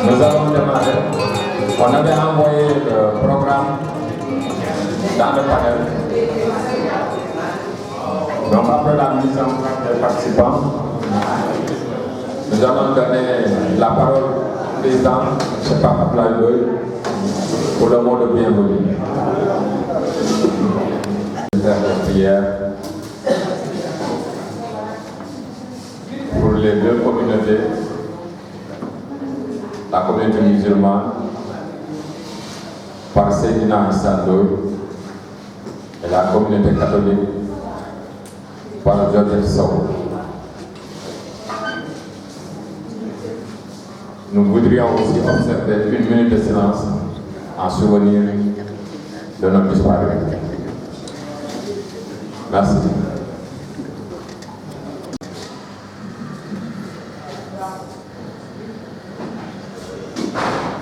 Nous allons démarrer. On avait envoyé le programme dans le panel. Donc après la mise en place des participants, nous allons donner la parole au président, M. Papa Playoy, pour le mot de bienvenue. Prière. les deux communautés, la communauté musulmane par Seydina Issa Ndoye et la communauté catholique par Joseph Sow. Nous voudrions aussi observer 1 minute de silence en souvenir de notre disparu. Merci.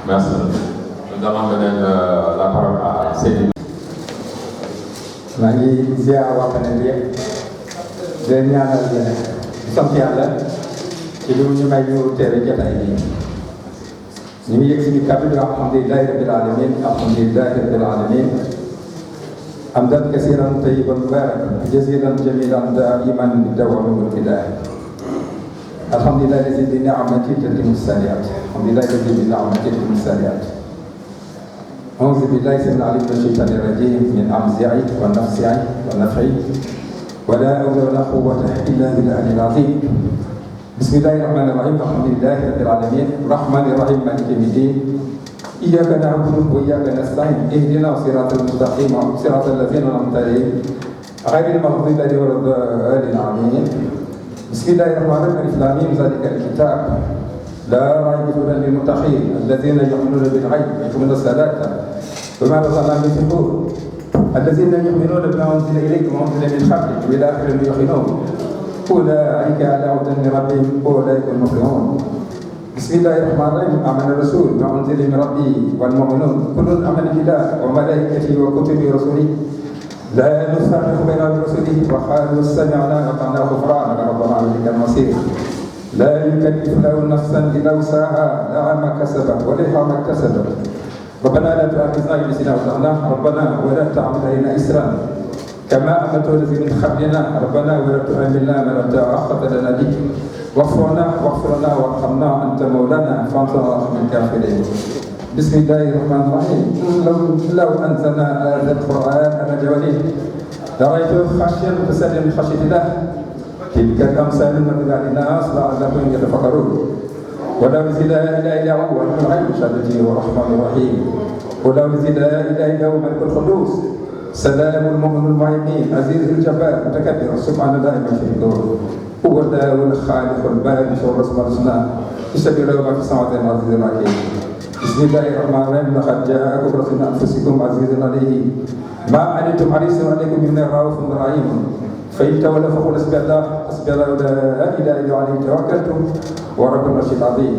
Merci. Nous allons donner la parole à Seydina. maa ngi ziar waa Kanel yëpp di leen ñaanal sant yàlla ci lu ñu may ñu teere jotaay bi ñu ngi yëg suñu kàddu di alhamdulillahi rabbil alamin alhamdulillahi rabbil alamin hamdan kasiran tayyiban mubarakan jazilan jamilan daiman dawamu mulkillah alhamdulillahi allazi bi ni'matihi tatimmu salihat alhamdulillahi allazi bi ni'matihi tatimmu salihat أعوذ بالله السميع العليم من الشيطان الرجيم من همزه ونفخه ونفخه ولا حول ولا قوة إلا بالله العظيم بسم الله الرحمن الرحيم الحمد لله رب العالمين الرحمن الرحيم مالك يوم الدين إياك نعبد وإياك نستعين اهدنا الصراط المستقيم صراط الذين أنعمت عليهم غير المغضوب عليهم ولا الضالين آمين بسم الله الرحمن الرحيم ذلك الكتاب لا ريب هدى للمتقين الذين يؤمنون بالغيب ويقيمون الصلاة وما رزقناهم ينفقون الذين يؤمنون بما أنزل إليكم وأنزل من قبلك وبالآخرة هم يوقنون أولئك على هدى من ربهم أولئك المفلحون بسم الله الرحمن الرحيم آمن الرسول بما أنزل من ربه والمؤمنون كل آمن بالله وملائكته وكتبه ورسله لا نفرق بين رسله وقالوا سمعنا وأطعنا غفرانك ربنا وإليك المصير لا يكلف له نفسا الا وسعها لها ما كسبت ولها ما اكتسبت ربنا لا تؤاخذنا ان نسينا واخطانا ربنا ولا تعمل علينا اسرا كما امنت الذي من قبلنا ربنا ولا تؤملنا ما لا طاقه لنا به واغفر لنا وارحمنا انت مولانا فانصرنا من الكافرين بسم الله الرحمن الرحيم لو انزلنا هذا القران على جبل لرايته خاشعا متسلما من خشيه الله تلك الأمثال نضربها للناس لعلهم يتفكرون ولو زد إلى هو الغيب شهادته الرحمن الرحيم ولو زد إلى هو ملك القدوس سلام المؤمن المهيمن عزيز الجبار متكبر سبحان الله ما يشركون هو الله الخالق البارئ شر اسماء الحسنى يسبح له ما في السماوات العزيز الحكيم بسم الله الرحمن الرحيم لقد جاءكم رسول من أنفسكم عزيز عليه ما أنتم حريص عليكم من رؤوف رحيم فإن تولوا فقل حسبي الله لا إله إلا عليه توكلت ورب العرش العظيم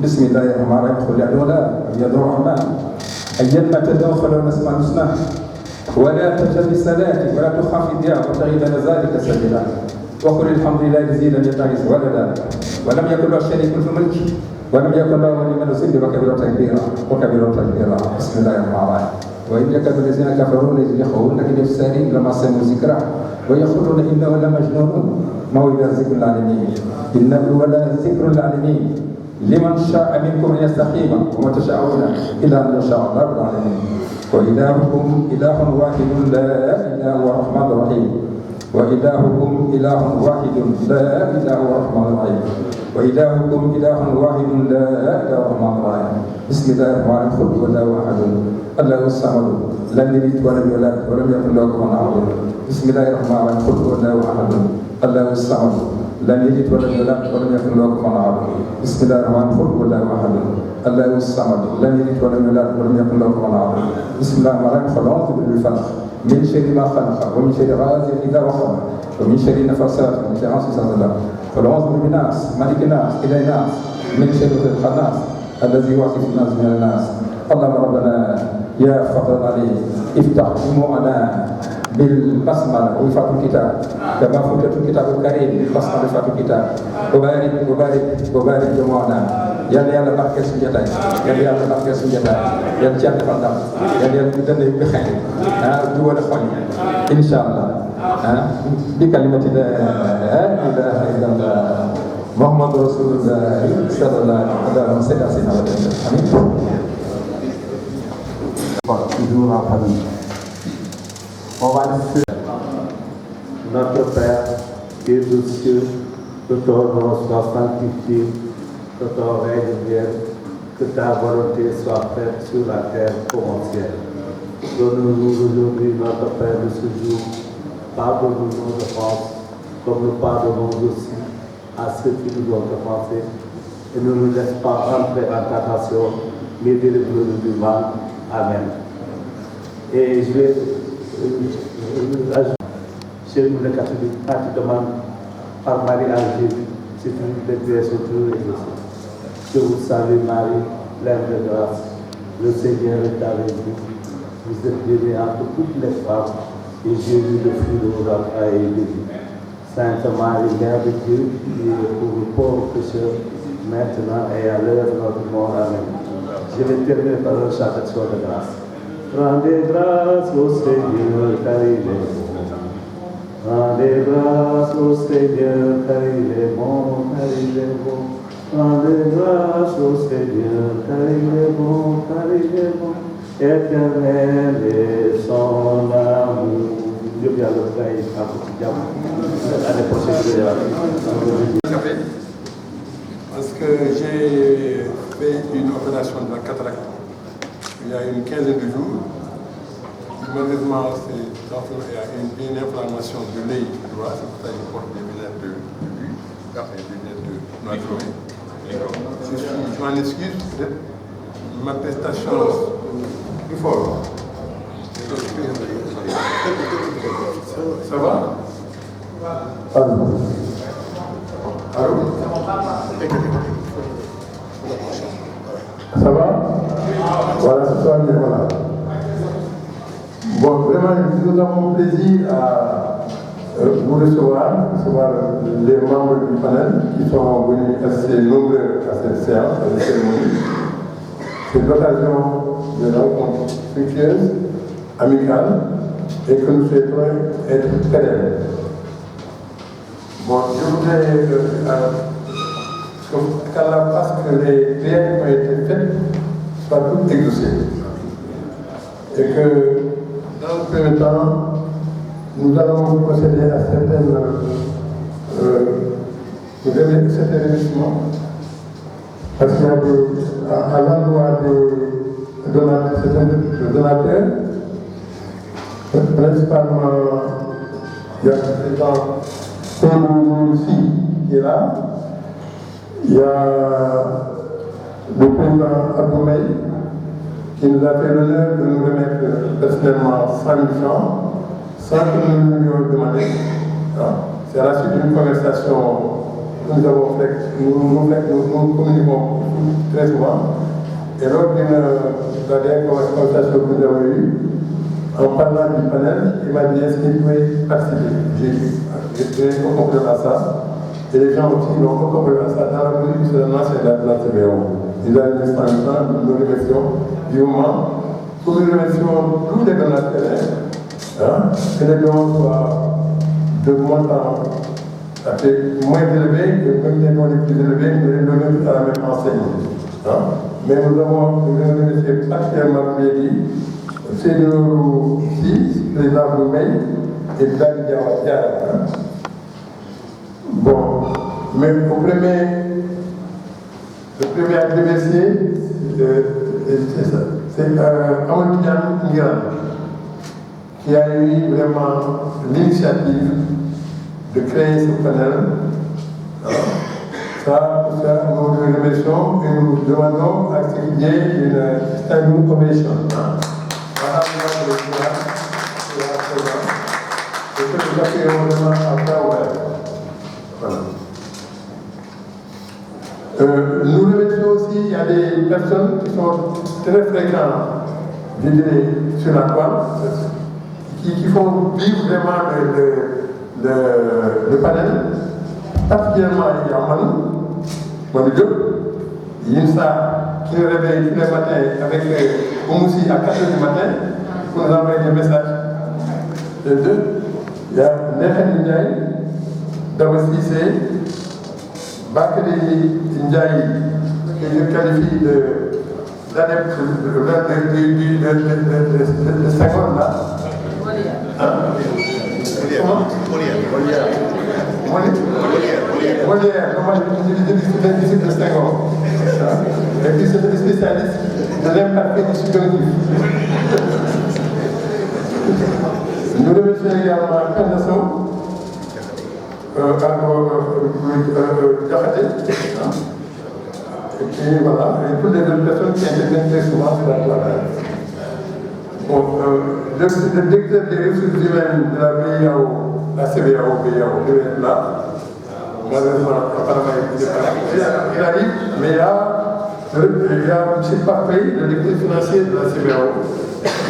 بسم الله الرحمن الرحيم قل يا لا يدعو الرحمن أيما تدعو فلو نسمع الحسنى ولا تجل بالصلاة ولا تخافت بها وابتغي بين ذلك سبيلا وقل الحمد لله الذي لم يتخذ ولدا ولم يكن له شريك في الملك ولم يكن له ولي من الذل وكبر تكبيرا بسم الله الرحمن الرحيم وإن يكاد الذين كفروا ليزلقونك بأبصارهم لما سمعوا الذكر ويقولون إنه لمجنون ما هو إلا ذكر العالمين إنه ولا ذكر العالمين لمن شاء منكم أن يستقيم وما تشاءون إلا أن يشاء الله رب العالمين وإلهكم إله واحد لا إله هو الرحمن الرحيم وإلهكم إله واحد لا إله هو الرحمن الرحيم وإلهكم إله واحد لا إله هو الرحمن الرحيم بسم الله الرحمن الرحيم قل هو الله أحد الله الصمد لم يلد ولم يولد ولم يكن له كفوا أحد بسم الله الرحمن الرحيم قل هو الله أحد الله الصمد لم يلد ولم يولد ولم يكن له كفوا أحد بسم الله الرحمن الرحيم قل هو الله أحد الله الصمد لم يلد ولم يولد ولم يكن له كفوا أحد بسم الله الرحمن الرحيم قل أعوذ بالفلق من شر ما خلق ومن شر غاسق إذا وقب ومن شر النفاثات ومن شر حاسد إذا حسد قل أعوذ بالناس ملك الناس إله الناس من شر الخناس الذي يوسوس في الناس من الناس اللهم ربنا يا فضل عليه افتح جموعنا بالبسملة وفاتح الكتاب كما فتحت الكتاب الكريم بسملة وفاتح الكتاب وبارك جموعنا يلا بركة سنجتاي يلا بركة سنجتاي يلا جنة فندم يلا بدنا بخير دول خير إن شاء الله بكلمة لا إله إلا الله محمد رسول الله صلى الله عليه وسلم آمين. Toujours en famille. On va laisser notre Père qui est aux cieux, que ton nom soit sanctifié, que ton règne vienne, que ta volonté soit faite sur la terre comme au ciel. Donne-nous aujourd'hui notre pain de ce jour. Pardonne-nous nos offenses, comme nous pardonnons aussi à ceux qui nous ont offensés. Et ne nous laisse pas entrer en tentation, mais délivre-nous du mal. Amen. Et je vais ajouter, chez nous les catholiques, pratiquement par Marie-Angèle, c'est une des sur tous les dossiers. Je vous salue Marie, pleine de grâce. Le Seigneur est avec vous. Vous êtes bénie entre toutes les femmes, et Jésus, le fruit de vos entrailles, est béni. Sainte Marie, Mère de Dieu, priez pour nous pauvres pécheurs, maintenant et à l'heure de notre mort. Amen. Je vais terminer par une chantation de grâce. Rendez grâce au Seigneur, car il est bon. Rendez grâce au Seigneur, car il est bon, car il est bon. Rendez grâce au Seigneur, car il est bon, car il est bon. Éternel est son amour. Dieu bien le faire à quotidien. L'année prochaine, je vais parce que j'ai fait une opération de la cataracte il y a une quinzaine de jours. Malheureusement, il y a une inflammation de l'œil droit, c'est pour ça qu'il porte des lunettes de vue, des lunettes de noir. Je m'en excuse, peut-être ma prestation plus fort. Ça va? Allô? Allô? Ça va? Voilà, ce soir, voilà. Bon, vraiment, nous avons plaisir à vous recevoir les membres du panel qui sont venus assez nombreux à cette séance, à cette cérémonie. C'est l'occasion de rencontres fructueuses, amicales, et que nous souhaitons être pérennes. Bon, je voudrais parce que les prières qui ont été faites soient toutes exaucées. Et que, dans le premier temps, nous allons procéder à certains remerciements. Parce qu'il y a à l'endroit des donateurs, principalement, il y a le président Paul-Moussi qui est là. Il y a le président Abdoumey qui nous a fait l'honneur de nous remettre personnellement 100 000 francs sans que nous lui ayons demandé. C'est à la suite d'une conversation que nous avons faite, nous communiquons très souvent. Et lors de la dernière conversation que nous avons eue, en parlant du panel, il m'a dit est-ce qu'il pouvait participer. J'ai compris à ça. Et les gens aussi l'ont compris à ça dans la mesure où c'est un ancien de la CBO. Ils ont mis 100 000 francs, nous remercions vivement. Nous remercions tous les donateurs, que les dons soient de montant moins élevé, et même les dons les plus élevés, nous les donnons à la même enseigne. Mais nous avons remercié particulièrement Mehdi, Seydou Si, président Boumey, et Blague Diawara. Bon, mais le premier à remercier, c'est ça. C'est Amadoudian Ngiran, qui a eu vraiment l'initiative de créer ce panel. Ça, nous le remercions et nous demandons à ce qu'il y ait une standing ovation. Voilà le programme qui est à présent. Et que nous accueillons vraiment à bras ouverts. Voilà. Nous remercions aussi, il y a des personnes qui sont très fréquentes, je dirais, sur la toile, qui font vivre vraiment le panel. Particulièrement, il y a Manu Diop, Yinsa, qui nous réveille tous les matins avec Oumoussi à 4h du matin pour nous envoyer des messages. Et deux, il y a Nefen Ndiaye, Dawa Cissé, Bakri Ndiaye, qui je qualifie d'adepte de seconde là. Comment? Molière. Molière, comment je disciple de Senghor. Et puis c'est le spécialiste de l'impact du subjonctif. Nous remercions également Candasso, Diakhaté, et voilà, et toutes les autres personnes qui interviennent très souvent sur la toile. Bon, le directeur des ressources humaines de la BIAO, la CBAO, BIAO, devait être là. Malheureusement, apparemment, il arrive, mais il y a M. Parfait, le directeur financier de la CBAO,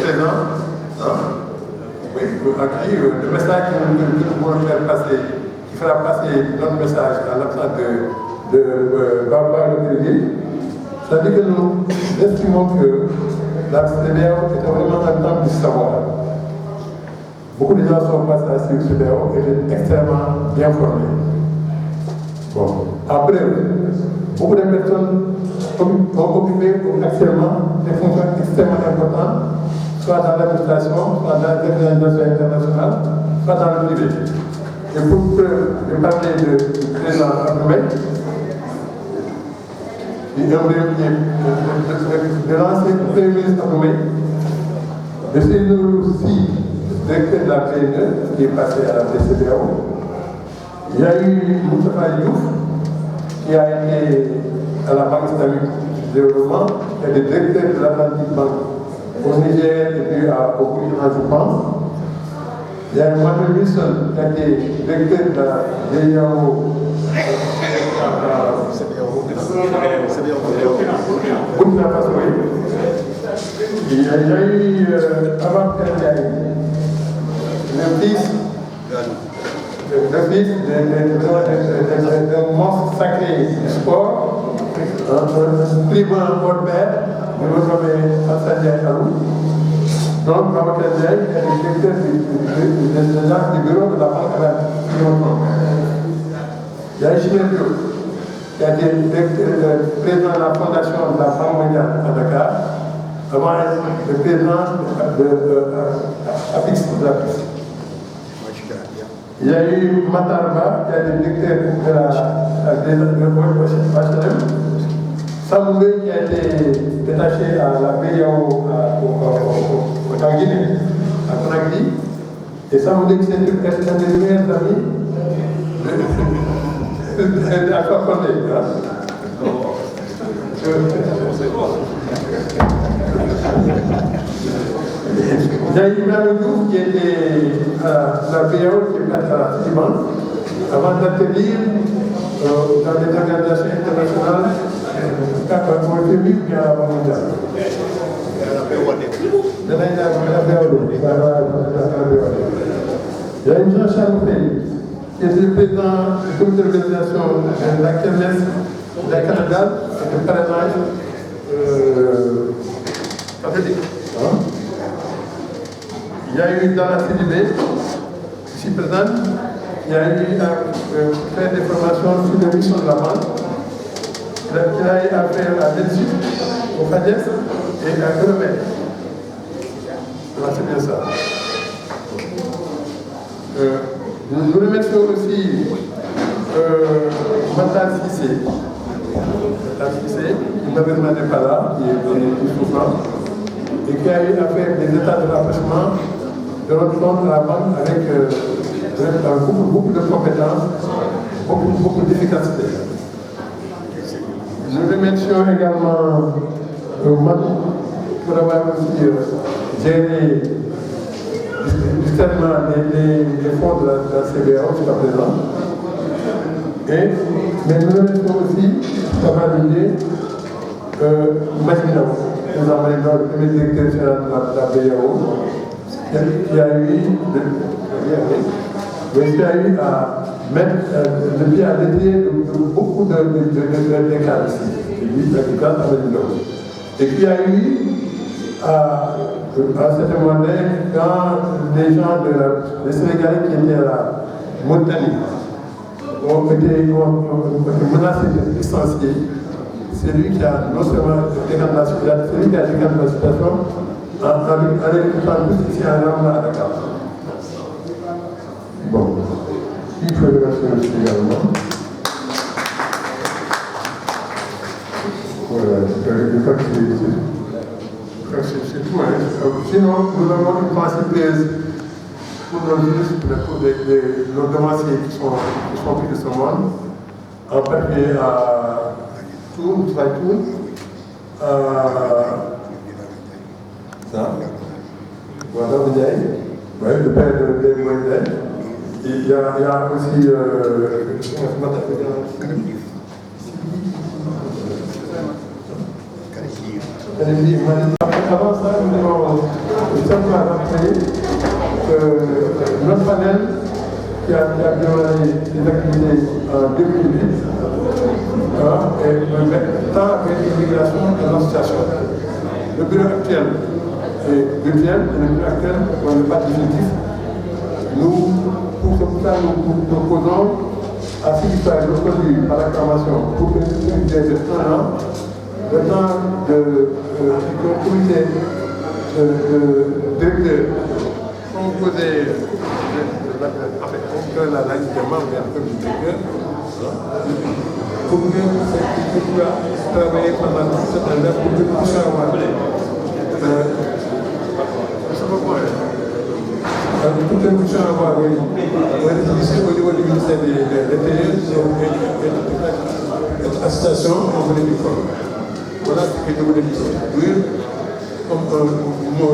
présent. Oui, à qui le message que nous voulons faire passer, qui fera passer notre message à l'absence de Barbara Letellier, c'est-à-dire que nous estimons que la CBAO est vraiment un temple du savoir. Beaucoup de gens sont passés à la CBAO et sont extrêmement bien formés. Bon. Après, beaucoup de personnes ont occupé actuellement des fonctions extrêmement importantes, soit dans l'administration, soit dans l'organisation internationale, soit dans le privé. Et pour parler du président Abdoumé, de l'ancien Premier ministre Abdoumé, de celui-ci, directeur de la PNE, qui est passé à la CBAO. Il y a eu Moustapha Diouf, qui a été à la Banque islamique de développement, et le directeur de l'Atlantique Bank au Niger et puis au Burkina, je pense. Il y a Emmanuel Wilson, qui a été directeur de la BIAO Burkina Faso. Il y a eu avant le fils d'un monstre sacré du sport, un tribun hors pair, nous nommé Hassan Diallo. Donc, Babacar Diaye est le directeur du bureau de la Banque arabe. Il y a Ishmael Diop, qui a été président de la fondation de la Banque mondiale à Dakar, avant le président de APIX, de l'APIX. Il y a eu Matarba, qui a été directeur de la HLM. Samoulé, qui a été détaché à la BIAO en Guinée, à Conakry. Et Samoulé, qui est un des meilleurs amis d'Alpha Condé. Il y a eu Ibrahim qui était à la BIAO, qui est à la Citibank, avant d'atterrir dans les organisations internationales. Pour le FMI, bien à la Banque mondiale. Il y a une Jean-Charles Fay, qui est le président du comité d'organisation de la KMS de la Canada et de parrainage catholique. Il y a eu dans la CDB, ici présente, il y a eu faire des formations sur les missions de la banque. Il a eu affaire à l'ENSU, au FADES et à Grenoble. C'est bien ça. Nous remercions aussi Matal Cissé. Matal Cissé, qui malheureusement n'est pas là, qui est souffrant, et qui a eu affaire des états de rapprochement de notre compte à la banque avec beaucoup de compétences, beaucoup d'efficacité. Nous remercions également Manu pour avoir aussi géré du traitement des fonds de la CBAO jusqu'à présent. Mais nous remercions aussi d'avoir aidé Maginao, le premier directeur général de la BIAO, qui a eu à mettre le pied à l'étrier de beaucoup de cas ici, et qui a eu à ce moment-là, quand les gens les Sénégalais qui étaient à la Mauritanie ont été menacés de licencier, c'est lui qui a non seulement décanté la situation en récupérant tout ici en Rwanda à Dakar. Bon. Il faut le remercier aussi également. je crois que c'est tout. Hein. Sinon, nous avons une pensée plaise pour nos ministres, pour nos devanciers qui sont pris de ce monde, en particulier à Toul, voilà, ouais, le père de Moïse. Il y a aussi avant ça, nous devons simplement rappeler que notre panel qui a démarré les activités en 2008 est tant avec l'immigration de l'association. Le bureau actuel est virtuel et le bureau actuel n'est pas définitif. Nous, pour ce temps, nous proposons à ce qui soit reconduit par l'acclamation pour une durée de 1 an, le temps de comité directeur composé de la liste des membres et après du directeur, pour que cette puisse travailler pendant toute cette année pour que nous puissions avoir toutes les missions à avoir au niveau du ministère de l'Intérieur et de l'association en volet du corps. Voilà ce que je voulais dire comme un mot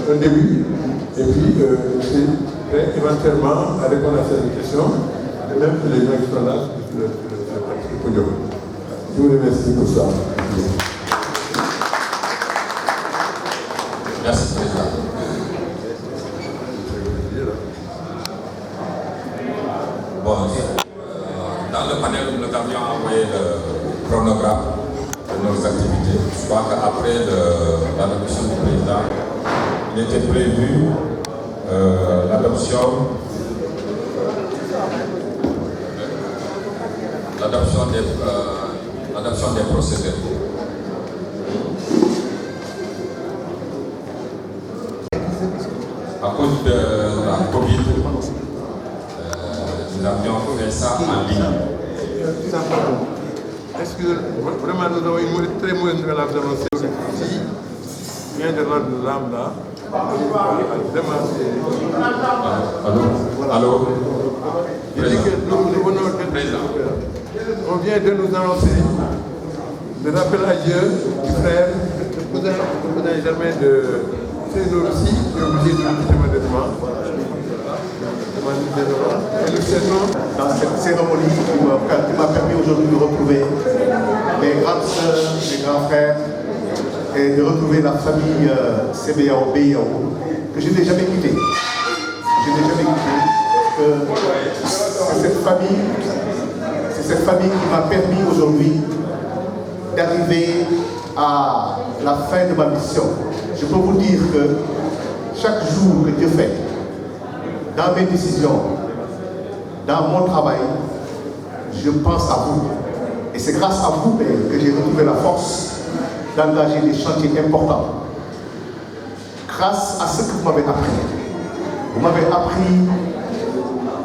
de début. Et puis, c'est prêt éventuellement à répondre à ces questions, et même que les gens qui sont là sur le podium. Je vous remercie pour ça. Merci, Président. Bon, dans le panel, nous avions envoyé le chronogramme de nos activités. Je crois qu'après l'adoption du président, il était prévu l'adoption des procédures. À cause de la Covid, nous avions fait ça en ligne. Excusez-moi, vraiment, nous avons une très mauvaise nouvelle à vous annoncer. Si vient de l'ordre de l'âme là, vraiment c'est. Allô? Il dit que nous venons de président. On vient de nous annoncer le rappel à Dieu du frère, le cousin germain de Céno Russi, qui est obligé de quitter malheureusement. Dans cette cérémonie qui m'a permis aujourd'hui de retrouver mes grandes sœurs, mes grands frères et de retrouver la famille CBAO, BIAO, que je n'ai jamais quittée. Je n'ai jamais quitté. C'est cette famille qui m'a permis aujourd'hui d'arriver à la fin de ma mission. Je peux vous dire que chaque jour que Dieu fait, dans mes décisions, dans mon travail, je pense à vous. Et c'est grâce à vous, Père, que j'ai retrouvé la force d'engager des chantiers importants. Grâce à ce que vous m'avez appris. Vous m'avez appris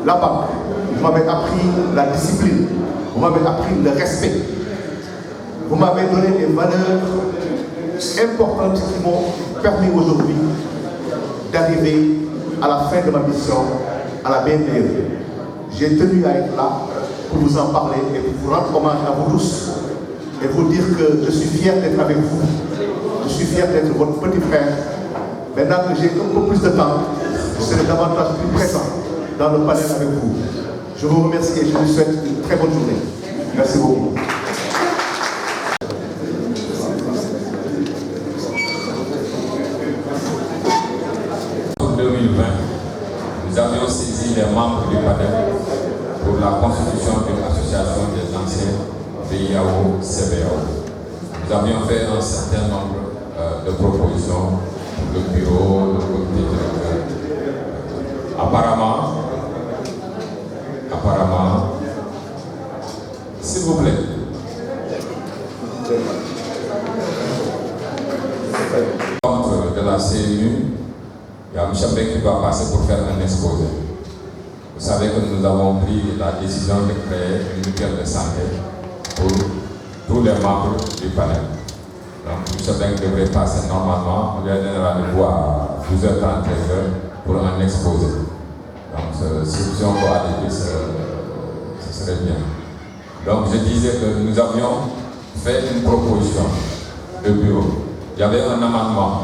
la banque, vous m'avez appris la discipline, vous m'avez appris le respect. Vous m'avez donné des valeurs importantes qui m'ont permis aujourd'hui d'arriver à la fin de ma mission, à la BNPE. J'ai tenu à être là pour vous en parler et pour vous rendre hommage à vous tous et vous dire que je suis fier d'être avec vous. Je suis fier d'être votre petit frère. Maintenant que j'ai un peu plus de temps, je serai davantage plus présent dans le panel avec vous. Je vous remercie et je vous souhaite une très bonne journée. Merci beaucoup. Nous avions saisi les membres du panel pour la constitution d'une association des anciens BIAO-CBAO. Nous avions fait un certain nombre de propositions pour le bureau, le comité directeur. Apparemment, s'il vous plaît. De la CNU, il y a M. Mbek qui va passer pour faire un exposé. Vous savez que nous avons pris la décision de créer une mutuelle de santé pour tous les membres du panel. Donc, M. Beng devrait passer normalement, on lui a donné rendez-vous à 12h30, 13h pour un exposé. Donc, si on peut aller, ce serait bien. Donc, je disais que nous avions fait une proposition de bureau. Il y avait un amendement,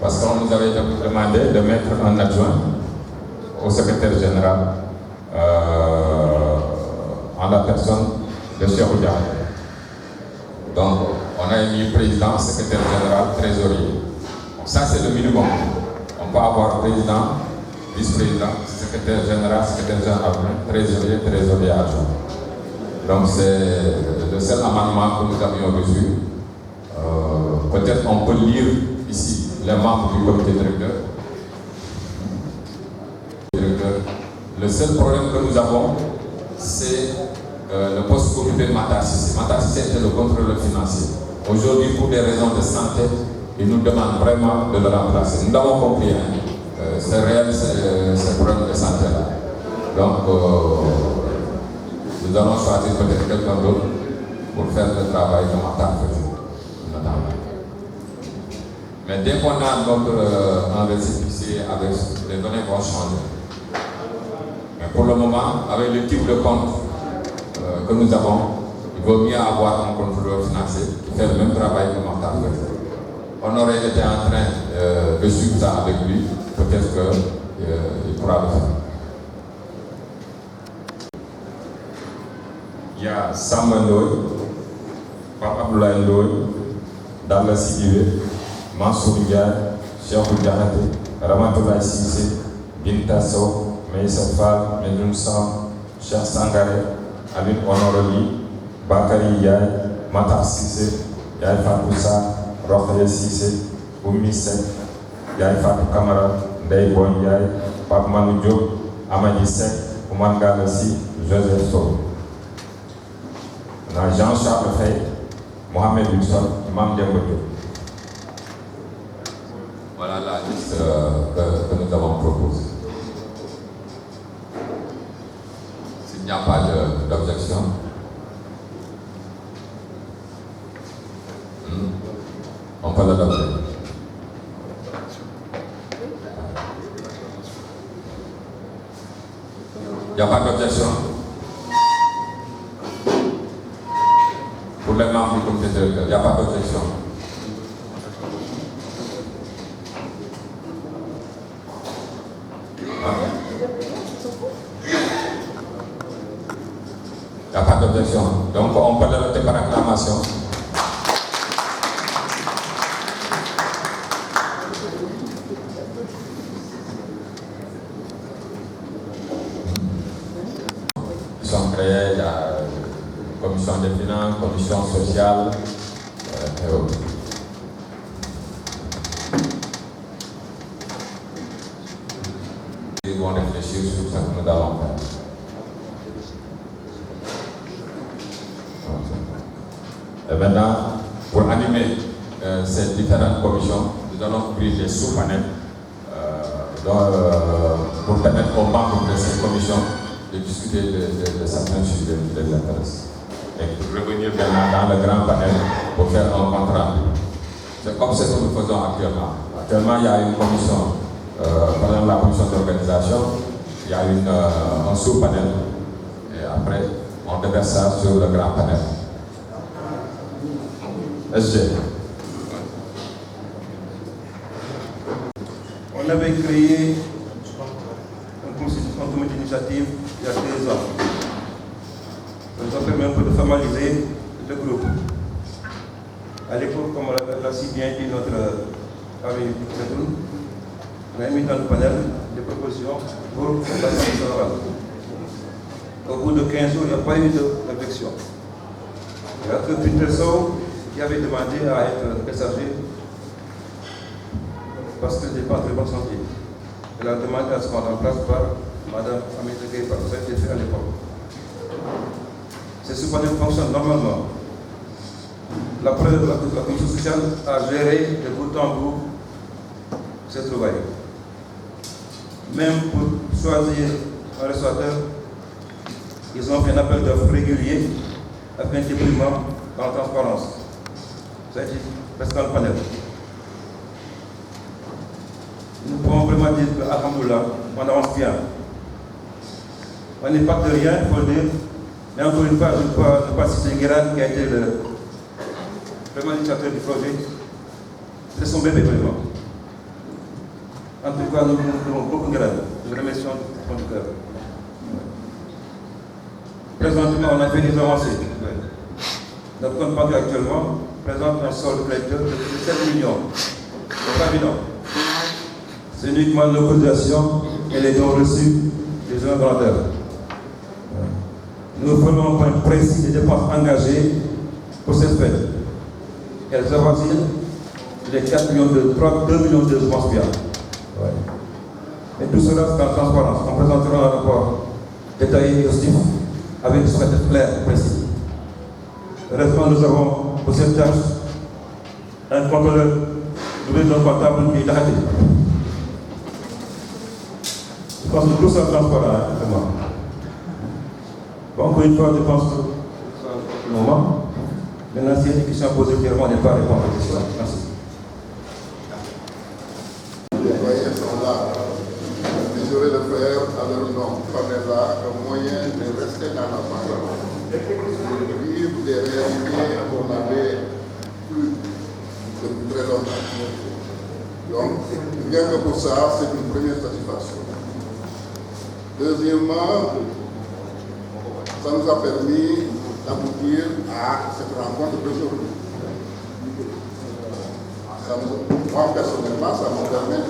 parce qu'on nous avait demandé de mettre un adjoint au secrétaire général en la personne de Cheikh Diagne. Donc, on a mis président, secrétaire général, trésorier. Donc, ça, c'est le minimum. On peut avoir président, vice-président, secrétaire général adjoint, trésorier adjoint. Donc, c'est le seul amendement que nous avions reçu. Peut-être on peut lire ici les membres du comité directeur. Le seul problème que nous avons, c'est le poste occupé de Matar Cissé. Matar Cissé était le contrôleur financier. Aujourd'hui, pour des raisons de santé, il nous demande vraiment de le remplacer. Nous l'avons compris, c'est réel, ce problème de santé-là. Donc, nous allons choisir peut-être quelqu'un d'autre pour faire le travail de Matar faisait. Mais dès qu'on a un récépissé avec les données vont changer. Mais pour le moment, avec le type de compte que nous avons, il vaut mieux avoir un contrôleur financier qui fait le même travail que Matar faisait. On aurait été en train de suivre ça avec lui, peut-être qu'il pourra le faire. Il y a Samba Ndoye, Papa Abdoulaye Ndoye, Dalla Sidibé, Mansour Ndiaye, Cheikh Diakhaté, Ramatoulaye Cissé, Binta Sow, Meïssa Fall, Medoune Sam, Cheikh Sangaré, Aline Honoroli, Bakary Ndiaye, Matar Cissé, Yaye Fatou Sarr, Rokhaya Cissé, Oumi Seck, Yaye Fatou Camara, Ndeye Boy Ndiaye, Pape Manou Diop, Amady Seck, Oumar Gala Sy, Joseph Sow. On a Jean-Charles Faye, Mohamed Wilson, Imam Demba Diop. Voilà la liste que nous avons proposée. S'il n'y a pas d'objection, on peut l'adopter. Il n'y a pas d'objection. Pour les membres du comité directeur, il n'y a pas d'objection. Il n'y a pas d'objection. Donc on peut le voter par acclamation. Ils sont créés, il y a commission des finances, commission sociale et autres. Ils vont réfléchir sur ce que nous allons faire. Et maintenant, pour animer ces différentes commissions, nous allons ouvrir des sous-panels pour permettre aux membres de ces commissions de discuter de certains sujets qui les intéressent. Et pour revenir maintenant dans le grand panel pour faire un compte rendu. C'est comme ce que nous faisons actuellement. Actuellement, il y a une commission, par exemple la commission d'organisation, il y a un sous-panel. Et après, on déverse ça sur le grand panel. SG. On avait créé un comité d'initiative il y a 2 ans. Ça nous a permis un peu de formaliser le groupe. À l'époque, comme l'a si bien dit notre ami Medoune, on a mis dans le panel des propositions pour l'Assemblée générale. Au bout de 15 jours, il n'y a pas eu d'objection. Il n'y a que Peter Sow qui avait demandé à être messager parce qu'elle n'est pas en très bonne santé. Elle a demandé à ce qu'on remplace par Mme Amité Gueye, par ça a été fait à l'époque. C'est ce panel fonctionne normalement. La preuve, la commission sociale a géré de bout en bout ce travail. Même pour choisir un restaurateur, ils ont fait un appel d'offres régulier a fait un déploiement dans la transparence. Ça a été presque dans le panel. Nous pouvons vraiment dire qu'Alhamdoulilah, on avance bien. On n'est pas de rien, il faut le dire. Mais encore une fois, je ne peux pas citer Guérin qui a été vraiment l'initiateur du projet. C'est son bébé vraiment. En tout cas, nous avons beaucoup Guérin. Nous remercions du cœur. Présentement, on a fait des avancées. Notre compte bancaire actuellement présente un solde collecteur de 7 millions. C'est pas évident. C'est uniquement nos cotisations et les dons reçus des gens volontaires. Nous prenons un point précis des dépenses engagées pour cette fête. Elles avoisinent les 4 millions de 2 millions de dépenses bien. Mais tout cela, c'est en transparence. On présentera un rapport détaillé et exhaustif avec des stratégies claires, précis. Heureusement, nous avons pour cette tâche un contrôleur doublé d'un comptable qui est arrêté. Je pense que tout ça est transparent, vraiment. Bon, encore une fois, je pense que c'est le moment. Maintenant, s'il y a des questions posées, clairement, on n'est pas à répondre à la question. Merci. Les voyants sont là. Mesurer le faire à leur nom. Pamela, un moyen de rester dans la parole. Vivre des réalités qu'on avait plus depuis très longtemps. Donc, bien que pour ça, c'est une première satisfaction. Deuxièmement, ça nous a permis d'aboutir à cette rencontre d'aujourd'hui. Moi, personnellement, ça me permet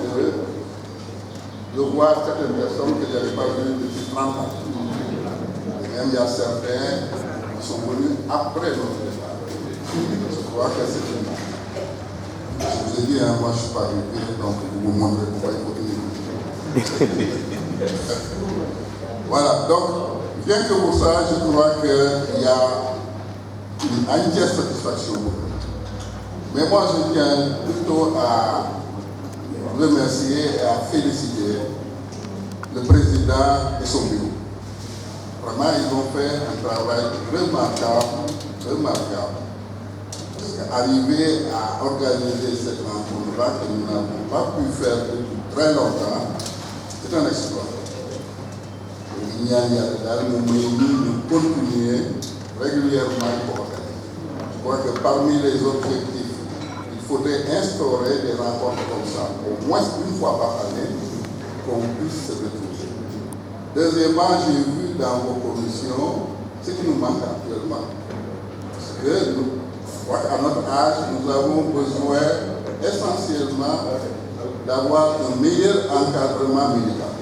de voir certaines personnes que je n'avais pas vues depuis 30 ans. Et même il y a certains qui sont venus après notre départ. Je crois que c'est une... Je vous ai dit, hein, moi je ne suis pas arrivé, donc vous me montrez pourquoi il faut tenir. Voilà, donc, bien que pour ça, je crois qu'il y a une entière satisfaction. Mais moi, je tiens plutôt à remercier et à féliciter le président et son bureau. Vraiment, ils ont fait un travail remarquable. Parce qu'arriver à organiser cette rencontre-là que nous n'avons pas pu faire depuis très longtemps, c'est un exploit. Il y a nous continuer régulièrement pour organiser. Je crois que parmi les objectifs, il faudrait instaurer des rencontres comme ça, au moins une fois par année, qu'on puisse se retrouver. Deuxièmement, j'ai vu dans vos commissions ce qui nous manque actuellement. Parce que nous, à notre âge, nous avons besoin essentiellement d'avoir un meilleur encadrement médical.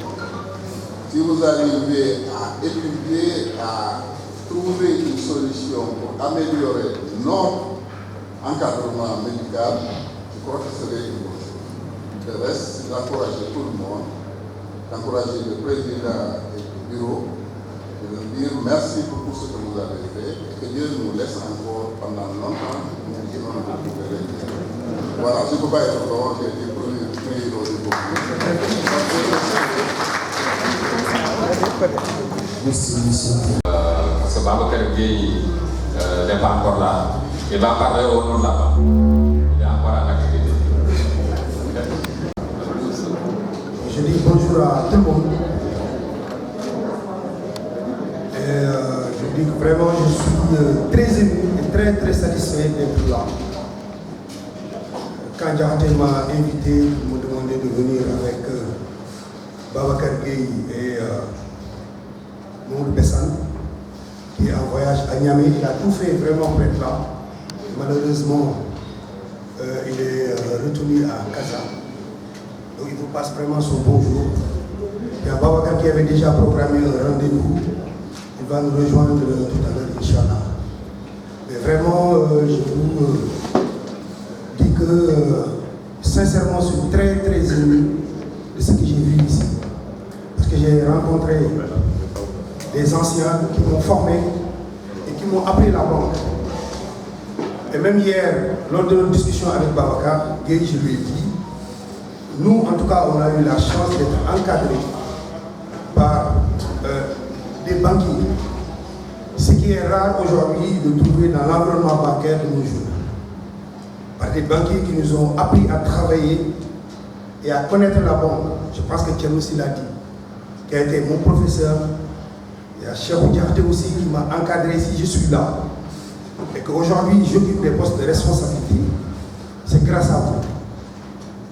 Si vous arrivez à étudier, à trouver une solution pour améliorer notre encadrement médical, je crois que ce serait une bonne chose. Le reste, c'est d'encourager tout le monde, d'encourager le président et le bureau, de leur dire merci pour tout ce que vous avez fait et que Dieu nous laisse encore pendant longtemps nous dirons de trouver. Voilà, je ne peux pas être long, j'ai été prié au début. Merci, monsieur. Parce que Babacar Gueye n'est pas encore là. Il va parler au nom de la banque. Il est encore en activité. Je dis bonjour à tout le monde. Et je dis que vraiment je suis très ému et très satisfait d'être là. Quand Diakhaté m'a invité pour me demander de venir avec Babacar Gueye et Mamadou Bessane, qui est en voyage à Niamey, il a tout fait vraiment pour être là. Malheureusement, il est retenu à Casa. Donc il vous passe vraiment son bonjour. Il y a Babacar qui avait déjà programmé un rendez-vous. Il va nous rejoindre tout à l'heure, Inch'Allah. Mais vraiment, je vous dis que sincèrement, je suis très ému de ce que j'ai vu ici. Parce que j'ai rencontré des anciens qui m'ont formé et qui m'ont appris la banque. Et même hier, lors de notre discussion avec Babacar Gueye, je lui ai dit, nous en tout cas, on a eu la chance d'être encadrés par des banquiers. ce qui est rare aujourd'hui de trouver dans l'environnement bancaire de nos jours. Par des banquiers qui nous ont appris à travailler et à connaître la banque. Je pense que Thierno aussi l'a dit, qui a été mon professeur. Il y a Cheikh Diakhaté aussi qui m'a encadré si je suis là. Et qu'aujourd'hui j'occupe des postes de responsabilité. C'est grâce à vous,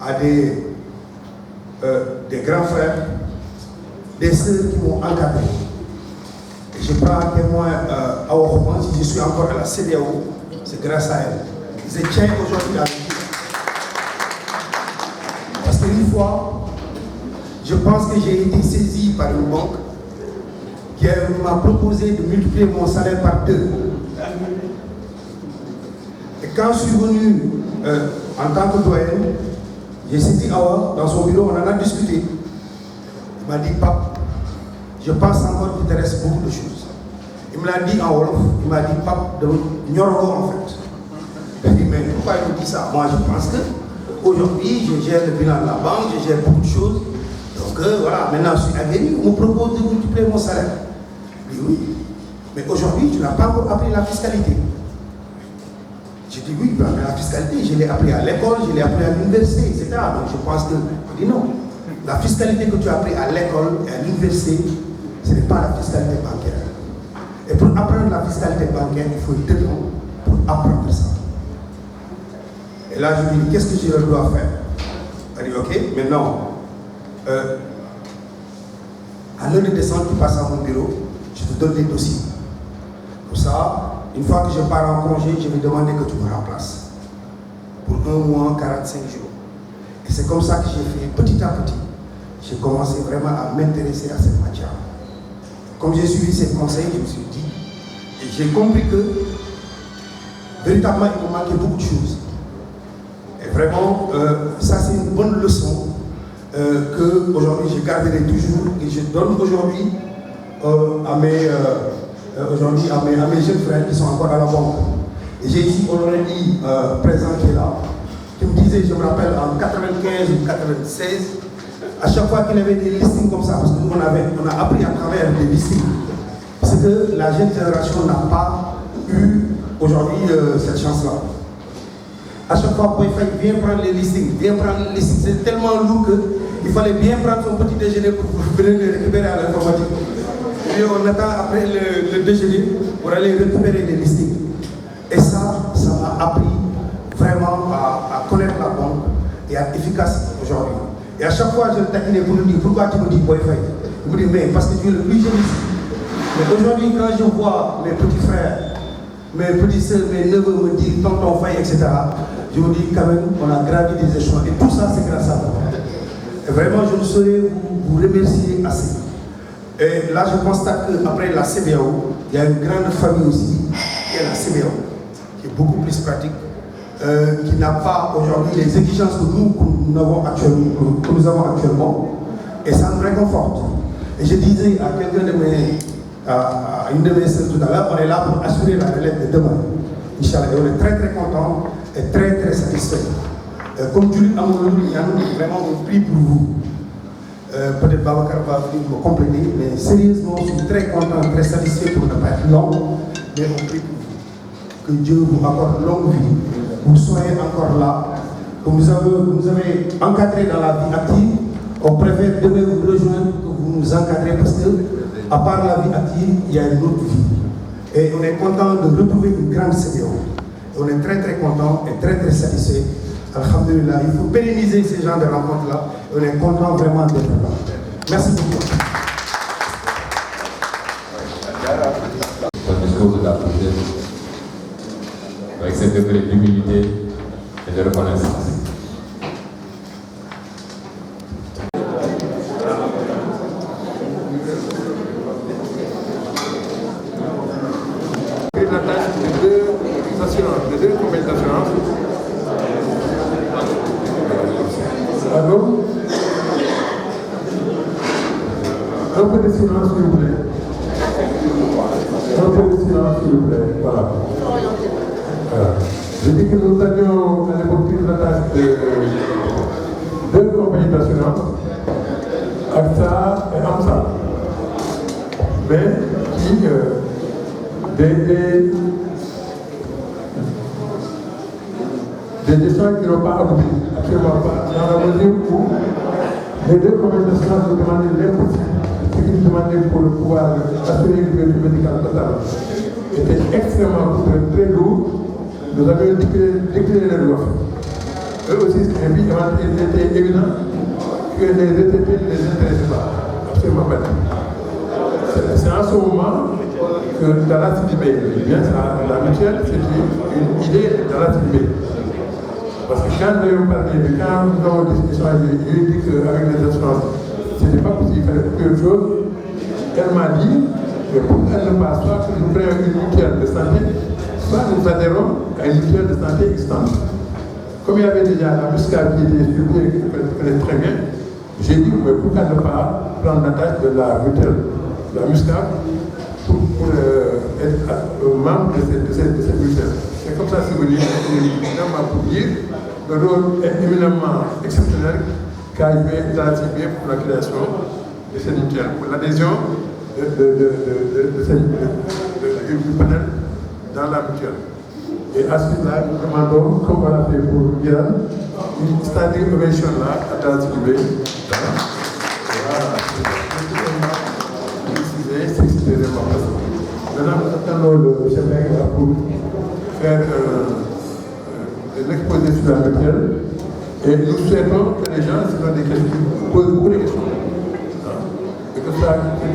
à des grands frères, des sœurs qui m'ont encadré. Et je prends un témoin à Oran, si je suis encore à la CEDEAO, c'est grâce à elle. Je tiens aujourd'hui à vous. Parce qu'une fois, je pense que j'ai été saisi par une banque qui m'a proposé de multiplier mon salaire par 2. Et quand je suis venu en tant que doyen, j'ai saisi Awa dans son bureau, on en a discuté. Il m'a dit, Pape, je pense encore qu'il te reste beaucoup de choses. Il me l'a dit en Wolof, il m'a dit, Pape, de Nyorogo en fait. Il m'a dit, mais pourquoi il me dit ça? Moi, je pense qu'aujourd'hui, je gère le bilan de la banque, je gère beaucoup de choses. Donc voilà, maintenant je suis aguerri, on me propose de multiplier mon salaire. Je dis oui, mais aujourd'hui, tu n'as pas encore appris la fiscalité. Je dis oui, mais la fiscalité, je l'ai appris à l'école, je l'ai appris à l'université, etc. Donc je pense que, je dis non. La fiscalité que tu as appris à l'école et à l'université, ce n'est pas la fiscalité bancaire. Et pour apprendre la fiscalité bancaire, il faut 2 ans pour apprendre ça. Et là, je lui dis, qu'est-ce que je dois faire? Elle dit, ok, maintenant, à l'heure de descente, tu passes à mon bureau, je te donne des dossiers. Comme ça, une fois que je pars en congé, je vais demander que tu me remplaces. Pour 1 mois, 45 jours. Et c'est comme ça que j'ai fait petit à petit. J'ai commencé vraiment à m'intéresser à cette matière. Comme j'ai suivi ces conseils, je me suis dit, et j'ai compris que véritablement il me manquait beaucoup de choses. Et vraiment, ça c'est une bonne leçon que aujourd'hui je garderai toujours et je donne aujourd'hui à mes jeunes frères qui sont encore à la banque. Et j'ai ici Honoré présent qui est là, qui me disait, je me rappelle en 95 ou 96, à chaque fois qu'il y avait des listings comme ça, parce que nous on a appris à travers des listings, c'est que la jeune génération n'a pas eu aujourd'hui cette chance-là. À chaque fois, Boyfay vient prendre les listings, c'est tellement lourd qu'il fallait bien prendre son petit déjeuner pour venir le récupérer à l'informatique. Et on attend après le déjeuner pour aller récupérer les listings. Et ça m'a appris vraiment à connaître la banque et à être efficace aujourd'hui. Et à chaque fois, je le taquinais pour lui dire, pourquoi tu me dis Boyfay? Il me dit, mais parce que tu es le plus jeune ici. Mais aujourd'hui, quand je vois mes petits frères, mes petits soeurs, mes neveux me dire tonton Faye, etc., je me dis quand même, on a gravi des échelons. Et tout ça, c'est grâce à vous. Et vraiment, je ne saurais vous remercier assez. Et là, je constate qu'après la CBAO, il y a une grande famille aussi, qui est la CBAO, qui est beaucoup plus pratique, qui n'a pas aujourd'hui les exigences que nous avons actuellement, et ça nous réconforte. Et je disais à quelqu'un à une de mes sœurs tout à l'heure, on est là pour assurer la relève de demain. Inch'Allah, et on est très très content et très très satisfait. Comme Julie Amourou, vraiment on prie pour vous. Peut-être Babacar va venir me compléter, mais sérieusement, je suis très content, très satisfait pour ne pas être long, mais on prie pour vous. Que Dieu vous accorde longue vie, vous soyez encore là, que vous avez encadré dans la vie active. On préfère demain vous rejoindre que vous nous encadrez parce que, à part la vie active, il y a une autre vie. Et on est content de retrouver une grande CBO. On est très très content et très très satisfait. Alhamdulillah, il faut pérenniser ces genres de rencontres-là. On est content vraiment d'être là. Merci beaucoup. Votre discours de la prière, avec cette degré d'humilité et de reconnaissance. La tâche de deux compagnies d'assurance. Allô? Un peu de silence, s'il vous plaît. Un peu de silence, s'il vous plaît. Voilà. Je dis que nous avions à l'époque pris la tâche de deux compagnies d'assurance, AXA et AMSA. Mais qui, absolument pas. Dans la mesure où les deux communes nationales ont demandé l'impossible. Ce qu'ils demandaient pour pouvoir assurer une couverture médicale totale était extrêmement très lourd. Nous avions décliné les lois. Eux aussi, il était évident que les retraités ne les intéressaient pas. Absolument pas. C'est en ce moment que dans la CDB, la mutuelle, c'était une idée dans la CDB. Parce que quand nous avons parlé, quand nous avons échangé, il dit qu'avec les assurances, ce n'était pas possible, il fallait quelque chose. Elle m'a dit que pour qu'elle ne passe pas, que nous prenions une mutuelle de santé, soit nous adhérons à une mutuelle de santé existante. Comme il y avait déjà la muscade qui était sur pied, que je connais très bien, j'ai dit, mais pourquoi ne pas prendre la tâche de la mutuelle, de la muscade, pour être membre de cette mutuelle. C'est comme ça que c'est venu, évidemment pour dire le rôle est éminemment exceptionnel qu'a joué dans la CIB pour la création de cette mutuelle, pour l'adhésion du panel dans la mutuelle. Et à ce là nous demandons, comme on l'a fait pour Iran, une standing ovation là, à la CIB. Maintenant, nous attendons le chef pour faire l'exposé sur la mutuelle. Et nous souhaitons que les gens, s'ils ont des questions, posent beaucoup de questions. Et que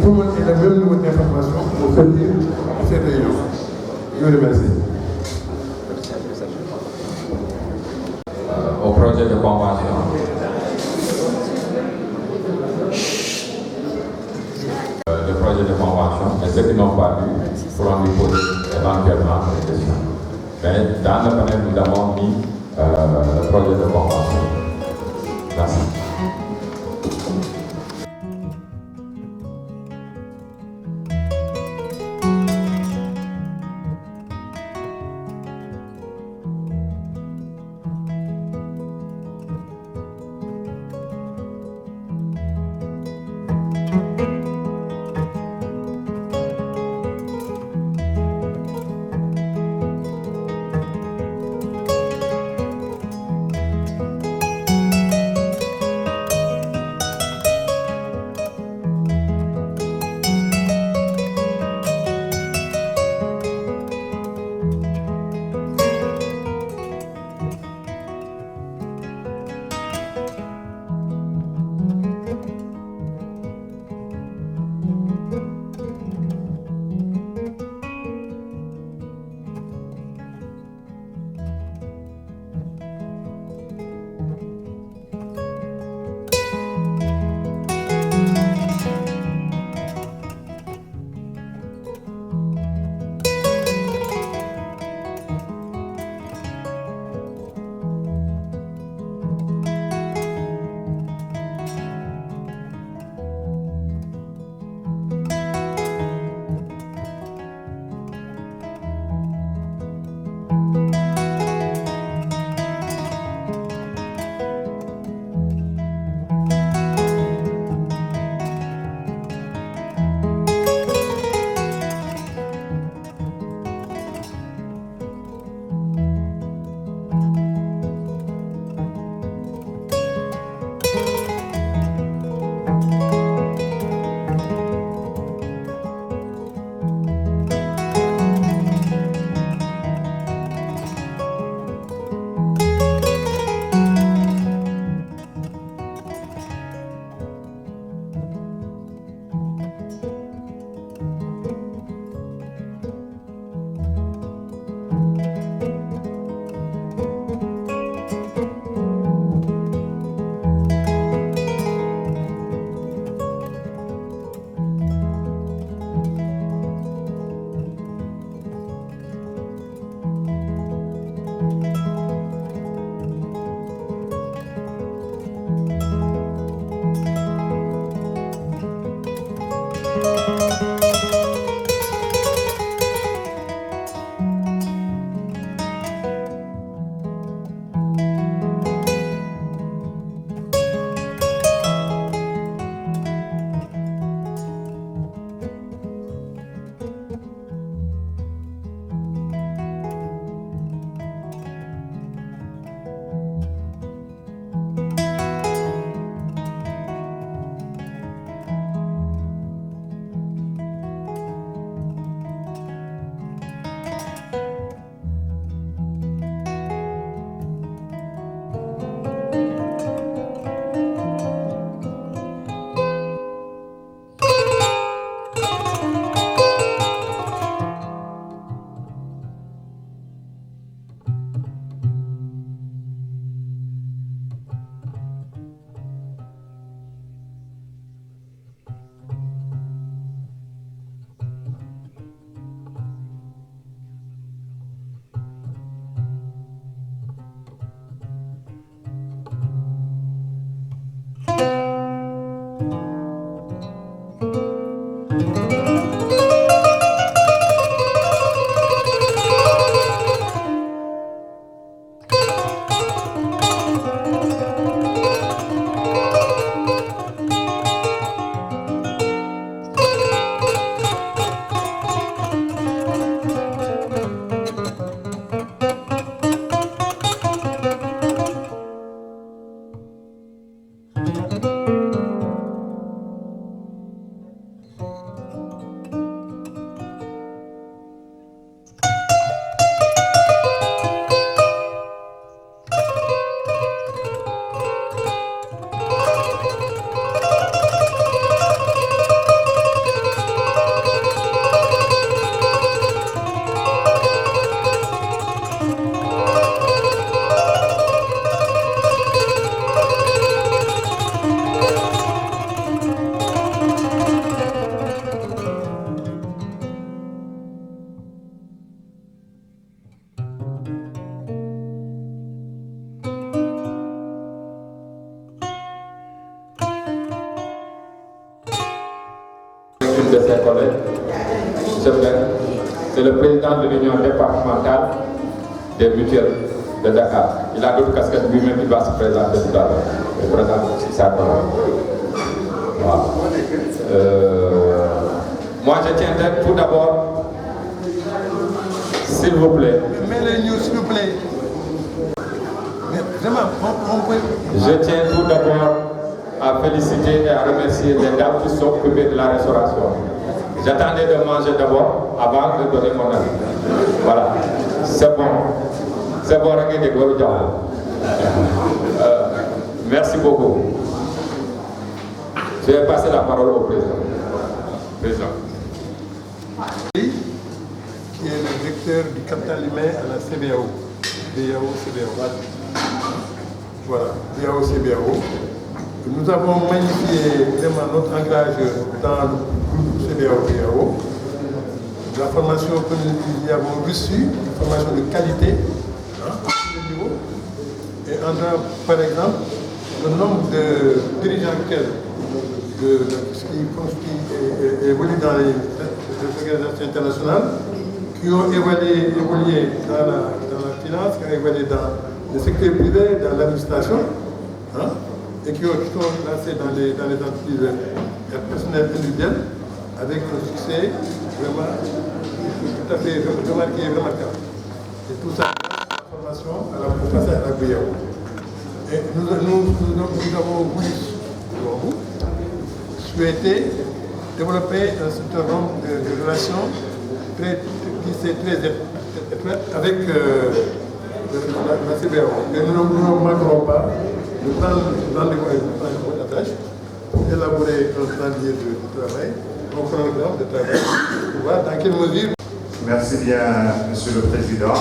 tout le monde ait le même niveau d'information pour servir cette réunion. Je vous remercie. Au projet de convention. Le projet de convention, et ceux qui n'ont pas vu pourront lui poser éventuellement des questions. Mais dans le panel, nous avons mis le projet de convention. Merci. de ses collègues. C'est le président de l'Union départementale des mutuelles de Dakar. Il a d'autres casquettes lui-même, il va se présenter tout à l'heure. Le président aussi, ça voilà. Moi, je tiendrai tout d'abord, s'il vous plaît. Mais les news, s'il vous plaît. Mais vraiment, Je tiens tout d'abord à féliciter et à remercier les dames qui sont occupées de la restauration. J'attendais de manger d'abord avant de donner mon avis. Voilà, c'est bon. C'est bon, regardez, merci beaucoup. Je vais passer la parole au président. Qui est le directeur du capital humain à la CBAO. BAO-CBAO. Voilà, BAO-CBAO. Nous avons magnifié vraiment notre ancrage dans le groupe CBAO-BAO. La formation que nous avons reçue, une formation de qualité, à tous les niveaux. Et par exemple, le nombre de dirigeants qui évoluent dans les organisations internationales, qui ont évolué dans la finance, qui ont évolué dans le secteur privé, dans l'administration, et qui sont lancés dans les entreprises personnelles individuelles, avec un succès vraiment tout à fait remarquable. Et tout ça, la formation pour passer à la BAO. Et nous avons voulu, souhaiter développer un certain nombre de relations qui sont très étroites avec la CBAO. Et nous ne manquerons pas de prendre rendez-vous avec votre attache pour élaborer un calendrier de travail, un programme de travail, pour voir dans quelle mesure. Merci bien, Monsieur le Président.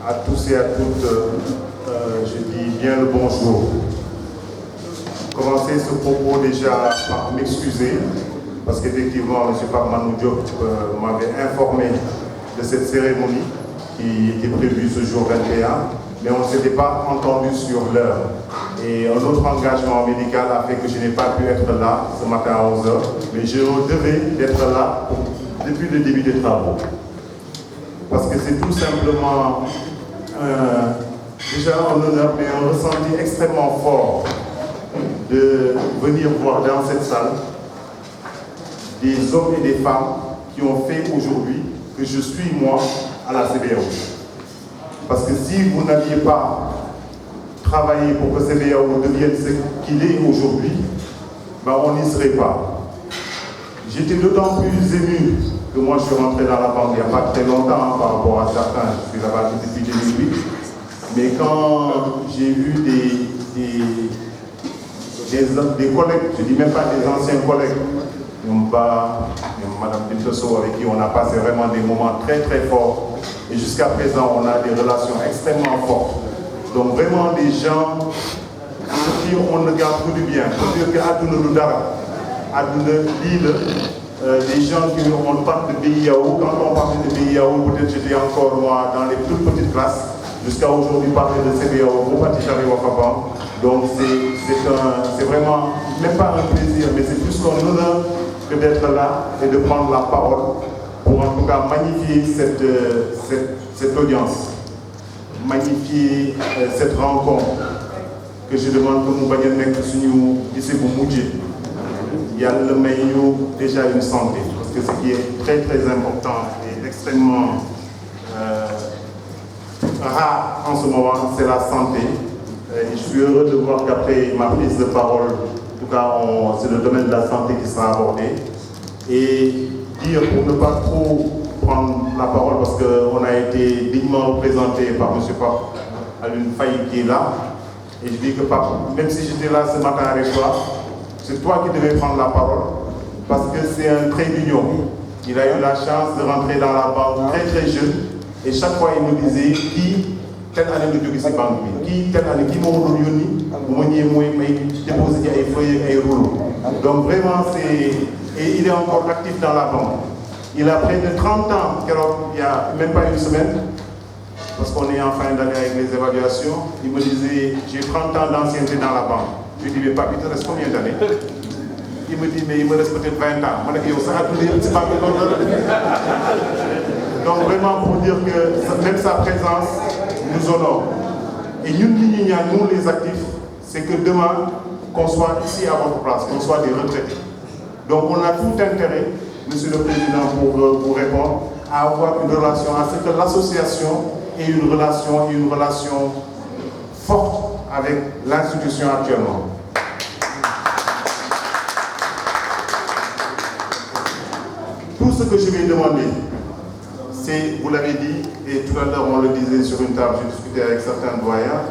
À tous et à toutes, je dis bien le bonjour. Commencer ce propos déjà par m'excuser, parce qu'effectivement, M. Parmanou Diop m'avait informé de cette cérémonie qui était prévue ce jour 21, mais on ne s'était pas entendu sur l'heure. Et un autre engagement médical a fait que je n'ai pas pu être là ce matin à 11h, mais je devais être là depuis le début des travaux. Parce que c'est tout simplement déjà un honneur, mais un ressenti extrêmement fort de venir voir dans cette salle des hommes et des femmes qui ont fait aujourd'hui que je suis moi à la CBAO. Parce que si vous n'aviez pas travaillé pour que CBAO devienne ce qu'il est aujourd'hui, ben on n'y serait pas. J'étais d'autant plus ému que moi je suis rentré dans la banque il n'y a pas très longtemps par rapport à certains, je suis là-bas depuis 2008, mais quand j'ai vu des collègues, je ne dis même pas des anciens collègues, Madame Bintoso avec qui on a passé vraiment des moments très très forts, et jusqu'à présent on a des relations extrêmement fortes. Donc vraiment des gens qui on ne garde que du bien. C'est-à-dire qu'Aduna Nudara, Aduna Lille, des gens qui on parle de BIAO, quand on parlait de BIAO, peut-être j'étais encore moi dans les toutes petites classes, jusqu'à aujourd'hui parler de CBAO, donc c'est vraiment, même pas un plaisir, mais c'est plus qu'un honneur que d'être là et de prendre la parole pour en tout cas magnifier cette audience, magnifier cette rencontre que je demande que nous bagnons avec nous ici pour Moudjé. Il y a le meilleur déjà une santé, parce que ce qui est très très important et extrêmement rare en ce moment, c'est la santé. Et je suis heureux de voir qu'après ma prise de parole, en tout cas c'est le domaine de la santé qui sera abordé. Et dire, pour ne pas trop prendre la parole, parce qu'on a été dignement représenté par M. Pape Alun Faye qui est là, et je dis que Pape, même si j'étais là ce matin avec toi, c'est toi qui devais prendre la parole, parce que c'est un trait d'union. Il a eu la chance de rentrer dans la banque très très jeune, et chaque fois il nous disait qui, telle année nous devons cette banque, qui, telle année, qui m'a donné, déposé des feuilles et rouleaux. Donc vraiment, et il est encore actif dans la banque. Il a près de 30 ans, il n'y a même pas une semaine, parce qu'on est en fin d'année avec les évaluations, il me disait, j'ai 30 ans d'ancienneté dans la banque. Je lui dis, mais papi, il te reste combien d'années? il me dit mais il me reste peut-être 20 ans. Donc vraiment pour dire que même sa présence nous honore. Et nous les actifs, c'est que demain, qu'on soit ici à votre place, qu'on soit des retraités. Donc on a tout intérêt, Monsieur le Président, pour vous répondre, à avoir une relation, à ce que l'association ait une relation forte avec l'institution actuellement. Tout ce que je vais demander, c'est, vous l'avez dit, et tout à l'heure on le disait sur une table, j'ai discuté avec certains doyens,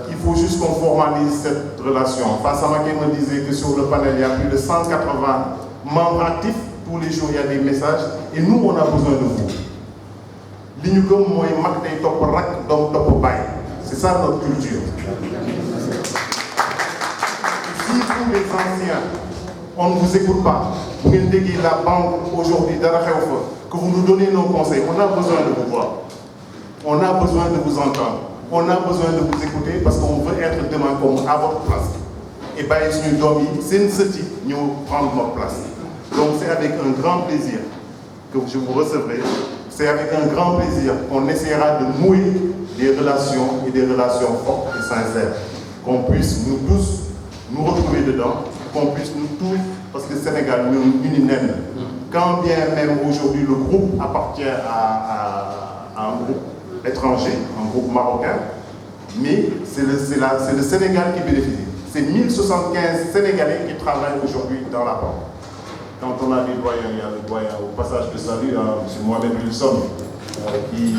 il faut juste qu'on formalise cette relation. Fassama me disait que sur le panel, il y a plus de 180 membres actifs. Tous les jours, il y a des messages. Et nous, on a besoin de vous. C'est ça notre culture. Si vous, les anciens, on ne vous écoute pas, vous intégrez la banque aujourd'hui, que vous nous donnez nos conseils, on a besoin de vous voir. On a besoin de vous entendre. On a besoin de vous écouter parce qu'on veut être demain comme à votre place. Et bien, c'est ce type, nous prendre notre place. Donc c'est avec un grand plaisir que je vous recevrai. C'est avec un grand plaisir qu'on essaiera de nouer des relations et des relations fortes et sincères. Qu'on puisse nous tous nous retrouver dedans, qu'on puisse nous tous, parce que le Sénégal nous unit. Quand bien même aujourd'hui le groupe appartient à un groupe étranger, un groupe marocain, mais c'est le Sénégal qui bénéficie. C'est 1075 Sénégalais qui travaillent aujourd'hui dans la banque. Quand on a des doyens, il y a le doyen au passage de salut, M. Mohamed Wilson, qui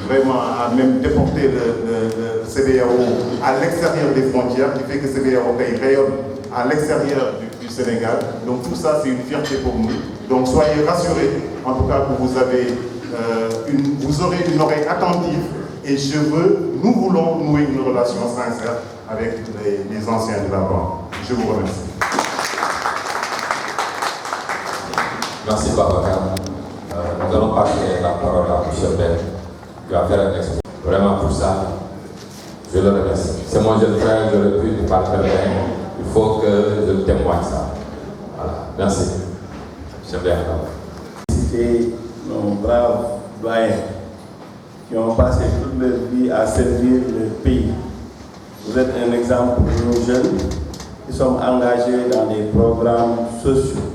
vraiment a même déporté le CBAO à l'extérieur des frontières, qui fait que CBAO rayonne à l'extérieur du Sénégal. Donc tout ça, c'est une fierté pour nous. Donc soyez rassurés, en tout cas que vous aurez une oreille attentive et nous voulons nouer une relation sincère avec les anciens de la banque. Je vous remercie. Merci Babacar. Nous allons passer la parole à M. Ben, qui va faire un exposé. Vraiment pour ça, je le remercie. C'est mon jeune frère, je le prie de parler bien. Il faut que je témoigne ça. Voilà. Merci. M. Ben. C'était nos braves doyens qui ont passé toute leur vie à servir le pays. Vous êtes un exemple pour nous jeunes qui sommes engagés dans des programmes sociaux,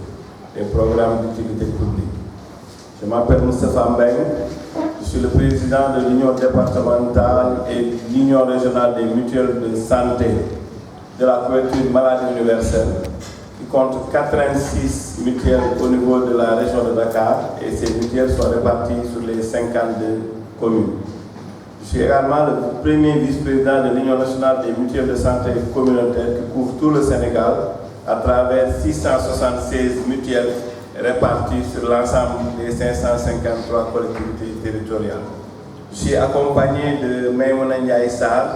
des programmes d'utilité publique. Je m'appelle Moustapha Mbeng, je suis le président de l'Union départementale et de l'Union régionale des mutuelles de santé de la couverture maladie universelle, qui compte 86 mutuelles au niveau de la région de Dakar et ces mutuelles sont réparties sur les 52 communes. Je suis également le premier vice-président de l'Union nationale des mutuelles de santé communautaire qui couvre tout le Sénégal à travers 676 mutuelles réparties sur l'ensemble des 553 collectivités territoriales. Je suis accompagné de Maïmouna Ndiaye Sarr,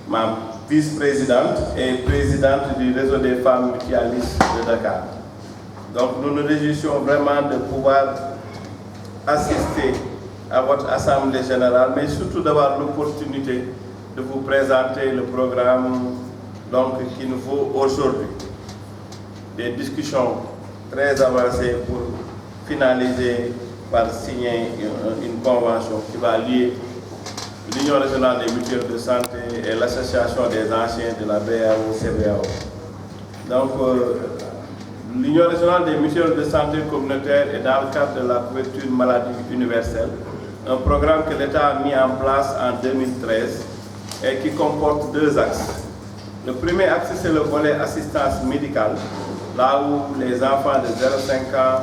ma vice-présidente et présidente du réseau des femmes mutualistes de Dakar. Donc nous nous réjouissons vraiment de pouvoir assister à votre assemblée générale, mais surtout d'avoir l'opportunité de vous présenter le programme qu'il nous faut aujourd'hui. Des discussions très avancées pour finaliser par signer une convention qui va lier l'Union régionale des mutuelles de santé et l'association des anciens de la BAO-CBAO. Donc, l'Union régionale des mutuelles de santé communautaire est dans le cadre de la couverture maladie universelle, un programme que l'État a mis en place en 2013 et qui comporte deux axes. Le premier axe, c'est le volet assistance médicale, là où les enfants de 0,5 ans,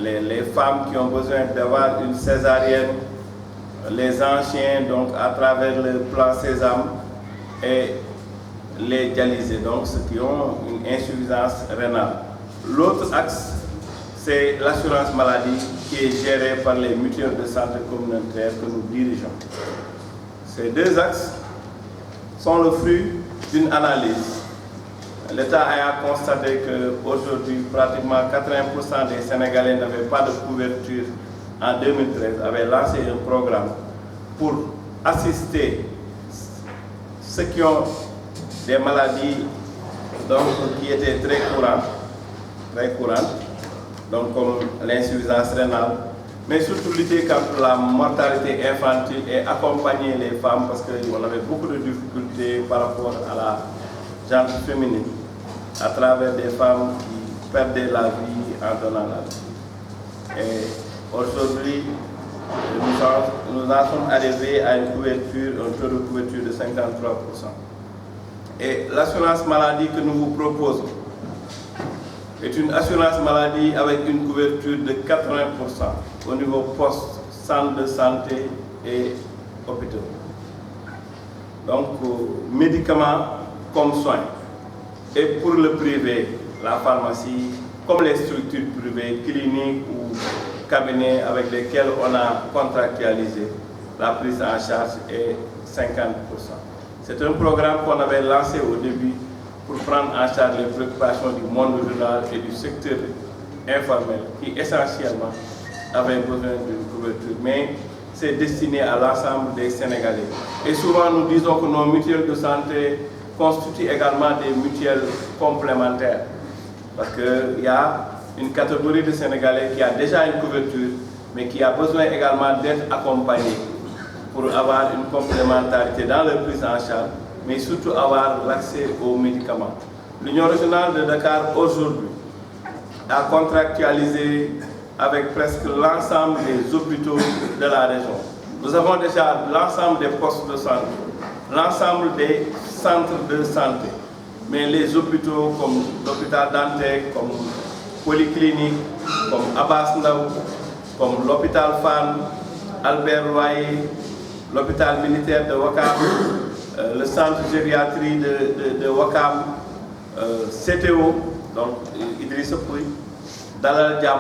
les femmes qui ont besoin d'avoir une césarienne, les anciens, donc à travers le plan Sésame, et les dialysés, donc ceux qui ont une insuffisance rénale. L'autre axe, c'est l'assurance maladie qui est gérée par les mutuelles de santé communautaire que nous dirigeons. Ces deux axes sont le fruit d'une analyse. L'État a constaté qu'aujourd'hui, pratiquement 80% des Sénégalais n'avaient pas de couverture en 2013, avait lancé un programme pour assister ceux qui ont des maladies donc, qui étaient très courantes, donc comme l'insuffisance rénale, mais surtout lutter contre la mortalité infantile et accompagner les femmes parce qu'on avait beaucoup de difficultés par rapport à la gente féminine, à travers des femmes qui perdaient la vie en donnant la vie. Et aujourd'hui, nous en sommes arrivés à un taux de couverture de 53%. Et l'assurance maladie que nous vous proposons est une assurance maladie avec une couverture de 80% au niveau poste, centre de santé et hôpitaux. Donc, médicaments comme soins. Et pour le privé, la pharmacie, comme les structures privées, cliniques ou cabinets avec lesquels on a contractualisé, la prise en charge est 50%. C'est un programme qu'on avait lancé au début pour prendre en charge les préoccupations du monde rural et du secteur informel qui essentiellement avaient besoin d'une couverture. Mais c'est destiné à l'ensemble des Sénégalais. Et souvent nous disons que nos mutuelles de santé constituent également des mutuelles complémentaires. Parce qu'il y a une catégorie de Sénégalais qui a déjà une couverture, mais qui a besoin également d'être accompagné pour avoir une complémentarité dans leur prise en charge, mais surtout avoir l'accès aux médicaments. L'Union régionale de Dakar aujourd'hui a contractualisé avec presque l'ensemble des hôpitaux de la région. Nous avons déjà l'ensemble des postes de santé, l'ensemble des centres de santé, mais les hôpitaux comme l'hôpital Dantec, comme Polyclinique, comme Abbas Ndao, comme l'hôpital Fann, Albert Royer, l'hôpital militaire de Ouakam, le centre de gériatrie de Ouakam, CTO, donc Idrissa Pouye, Dalal Diam,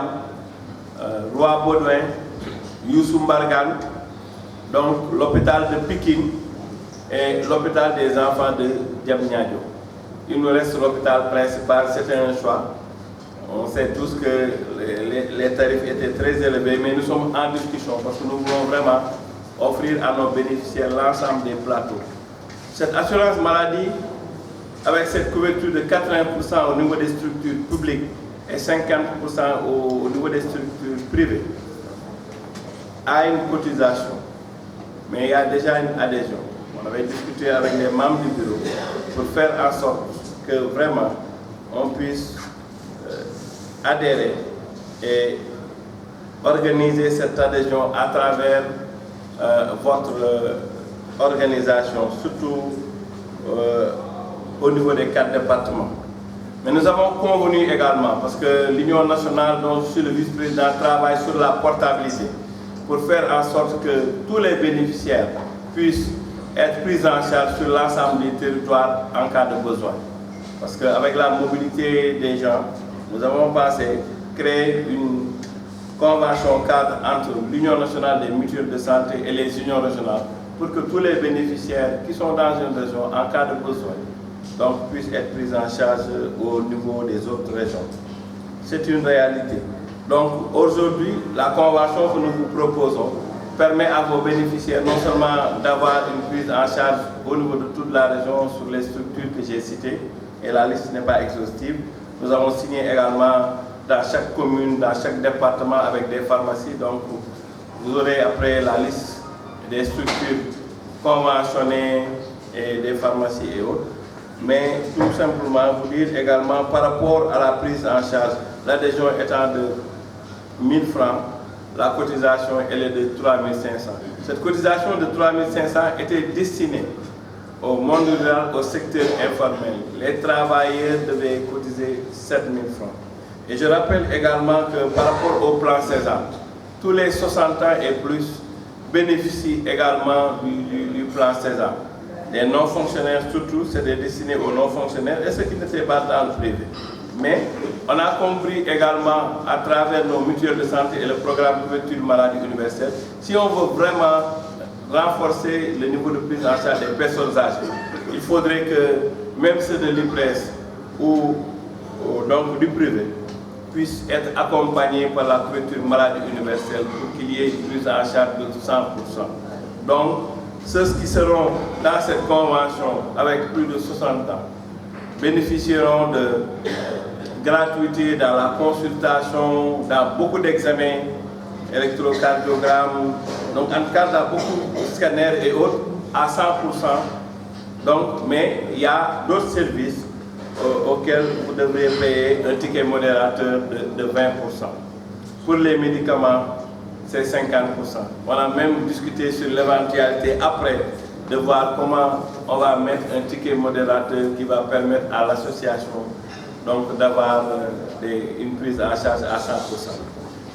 Roi Baudouin, Youssou Mbargane, donc l'hôpital de Pikine et l'hôpital des enfants de Diamniadio. Il nous reste l'hôpital principal, c'était un choix. On sait tous que les tarifs étaient très élevés, mais nous sommes en discussion parce que nous voulons vraiment offrir à nos bénéficiaires l'ensemble des plateaux. Cette assurance maladie, avec cette couverture de 80% au niveau des structures publiques et 50% au niveau des structures privées, a une cotisation, mais il y a déjà une adhésion. On avait discuté avec les membres du bureau pour faire en sorte que vraiment on puisse adhérer et organiser cette adhésion à travers votre organisation, surtout au niveau des 4 départements. Mais nous avons convenu également, parce que l'Union nationale dont je suis le vice-président travaille sur la portabilité pour faire en sorte que tous les bénéficiaires puissent être pris en charge sur l'ensemble des territoires en cas de besoin. Parce qu'avec la mobilité des gens, nous avons pensé créer une convention cadre entre l'Union nationale des mutuelles de santé et les unions régionales pour que tous les bénéficiaires qui sont dans une région en cas de besoin donc, puissent être pris en charge au niveau des autres régions. C'est une réalité. Donc aujourd'hui, la convention que nous vous proposons permet à vos bénéficiaires non seulement d'avoir une prise en charge au niveau de toute la région sur les structures que j'ai citées, et la liste n'est pas exhaustive. Nous avons signé également dans chaque commune, dans chaque département avec des pharmacies. Donc vous aurez après la liste des structures conventionnées et des pharmacies et autres. Mais tout simplement vous dire également par rapport à la prise en charge, l'adhésion étant de 1 000 francs, la cotisation elle est de 3 500. Cette cotisation de 3 500 était destinée au monde rural, au secteur informel. Les travailleurs devaient cotiser 7 000 francs. Et je rappelle également que par rapport au plan César, tous les 60 ans et plus bénéficient également du plan César. Les non-fonctionnaires surtout, c'est destiné aux non-fonctionnaires et ceux qui n'étaient pas dans le privé. Mais on a compris également à travers nos mutuelles de santé et le programme de couverture maladie universelle, si on veut vraiment renforcer le niveau de prise en charge des personnes âgées, il faudrait que même ceux de l'IPRES ou donc du privé puissent être accompagnés par la couverture maladie universelle pour qu'il y ait une prise en charge de 100%. Donc, ceux qui seront dans cette convention avec plus de 60 ans bénéficieront de gratuité dans la consultation, dans beaucoup d'examens, électrocardiogrammes, donc en tout cas dans beaucoup de scanners et autres, à 100%. Donc, mais il y a d'autres services auxquels vous devriez payer un ticket modérateur de 20%. Pour les médicaments, c'est 50%. On a même discuté sur l'éventualité après de voir comment on va mettre un ticket modérateur qui va permettre à l'association donc d'avoir une prise en charge à 100%.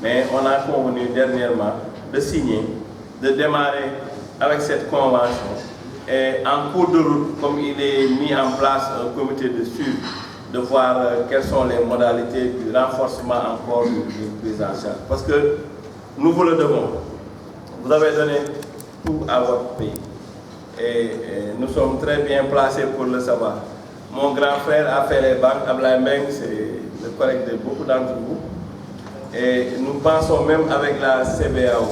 Mais on a convenu dernièrement de signer, de démarrer avec cette convention. Et en cours de route, comme il est mis en place un comité de suivi, de voir quelles sont les modalités du renforcement encore d'une prise en charge. Parce que nous vous le devons. Vous avez donné tout à votre pays. Et nous sommes très bien placés pour le savoir. Mon grand frère a fait les banques, Ablaye Mbeng, c'est le collègue de beaucoup d'entre vous. Et nous pensons même avec la CBAO,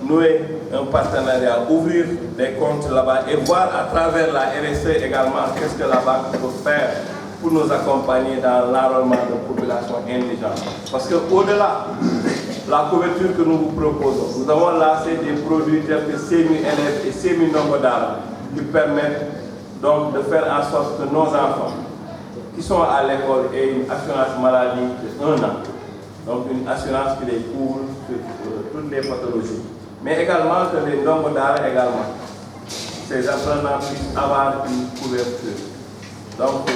nouer un partenariat, ouvrir des comptes là-bas et voir à travers la RSE également qu'est-ce que la banque peut faire pour nous accompagner dans l'enrôlement de populations indigentes. Parce qu'au-delà de la couverture que nous vous proposons, nous avons lancé des produits tels que semi-élèves et semi-nomodales qui permettent donc de faire en sorte que nos enfants qui sont à l'école aient une assurance maladie de 1 an. Donc une assurance qui les couvre sur toutes les pathologies. Mais également que les nomodales également, ces apprenants puissent avoir une couverture. Donc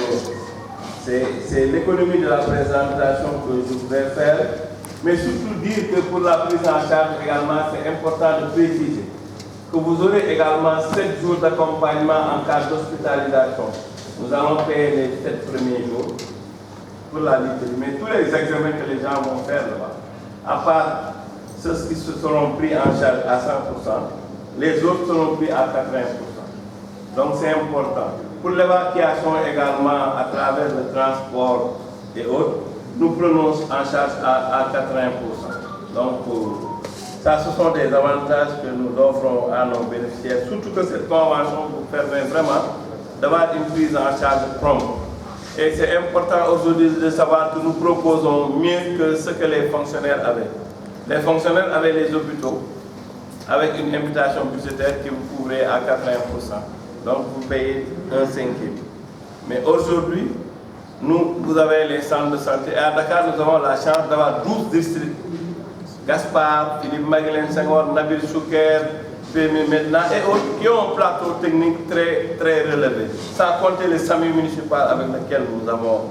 c'est l'économie de la présentation que je voudrais faire, mais surtout dire que pour la prise en charge également, c'est important de préciser que vous aurez également 7 jours d'accompagnement en cas d'hospitalisation. Nous allons payer les 7 premiers jours pour la literie, mais tous les examens que les gens vont faire là-bas, à part ceux qui se seront pris en charge à 100%, les autres seront pris à 80%. Donc c'est important. Pour l'évacuation également à travers le transport et autres, nous prenons en charge à 80%. Donc ça, ce sont des avantages que nous offrons à nos bénéficiaires, surtout que cette convention vous permet vraiment d'avoir une prise en charge prompte. Et c'est important aujourd'hui de savoir que nous proposons mieux que ce que les fonctionnaires avaient. Les fonctionnaires avaient les hôpitaux avec une invitation budgétaire qui vous couvrait à 80%. Donc vous payez 1/5. Mais aujourd'hui, vous avez les centres de santé. Et à Dakar, nous avons la chance d'avoir 12 districts. Gaspard, Philippe Maguilène Senghor, Nabil Chouker, PMI maintenant et autres qui ont un plateau technique très relevé. Sans compter les SAMU municipaux avec lesquels nous avons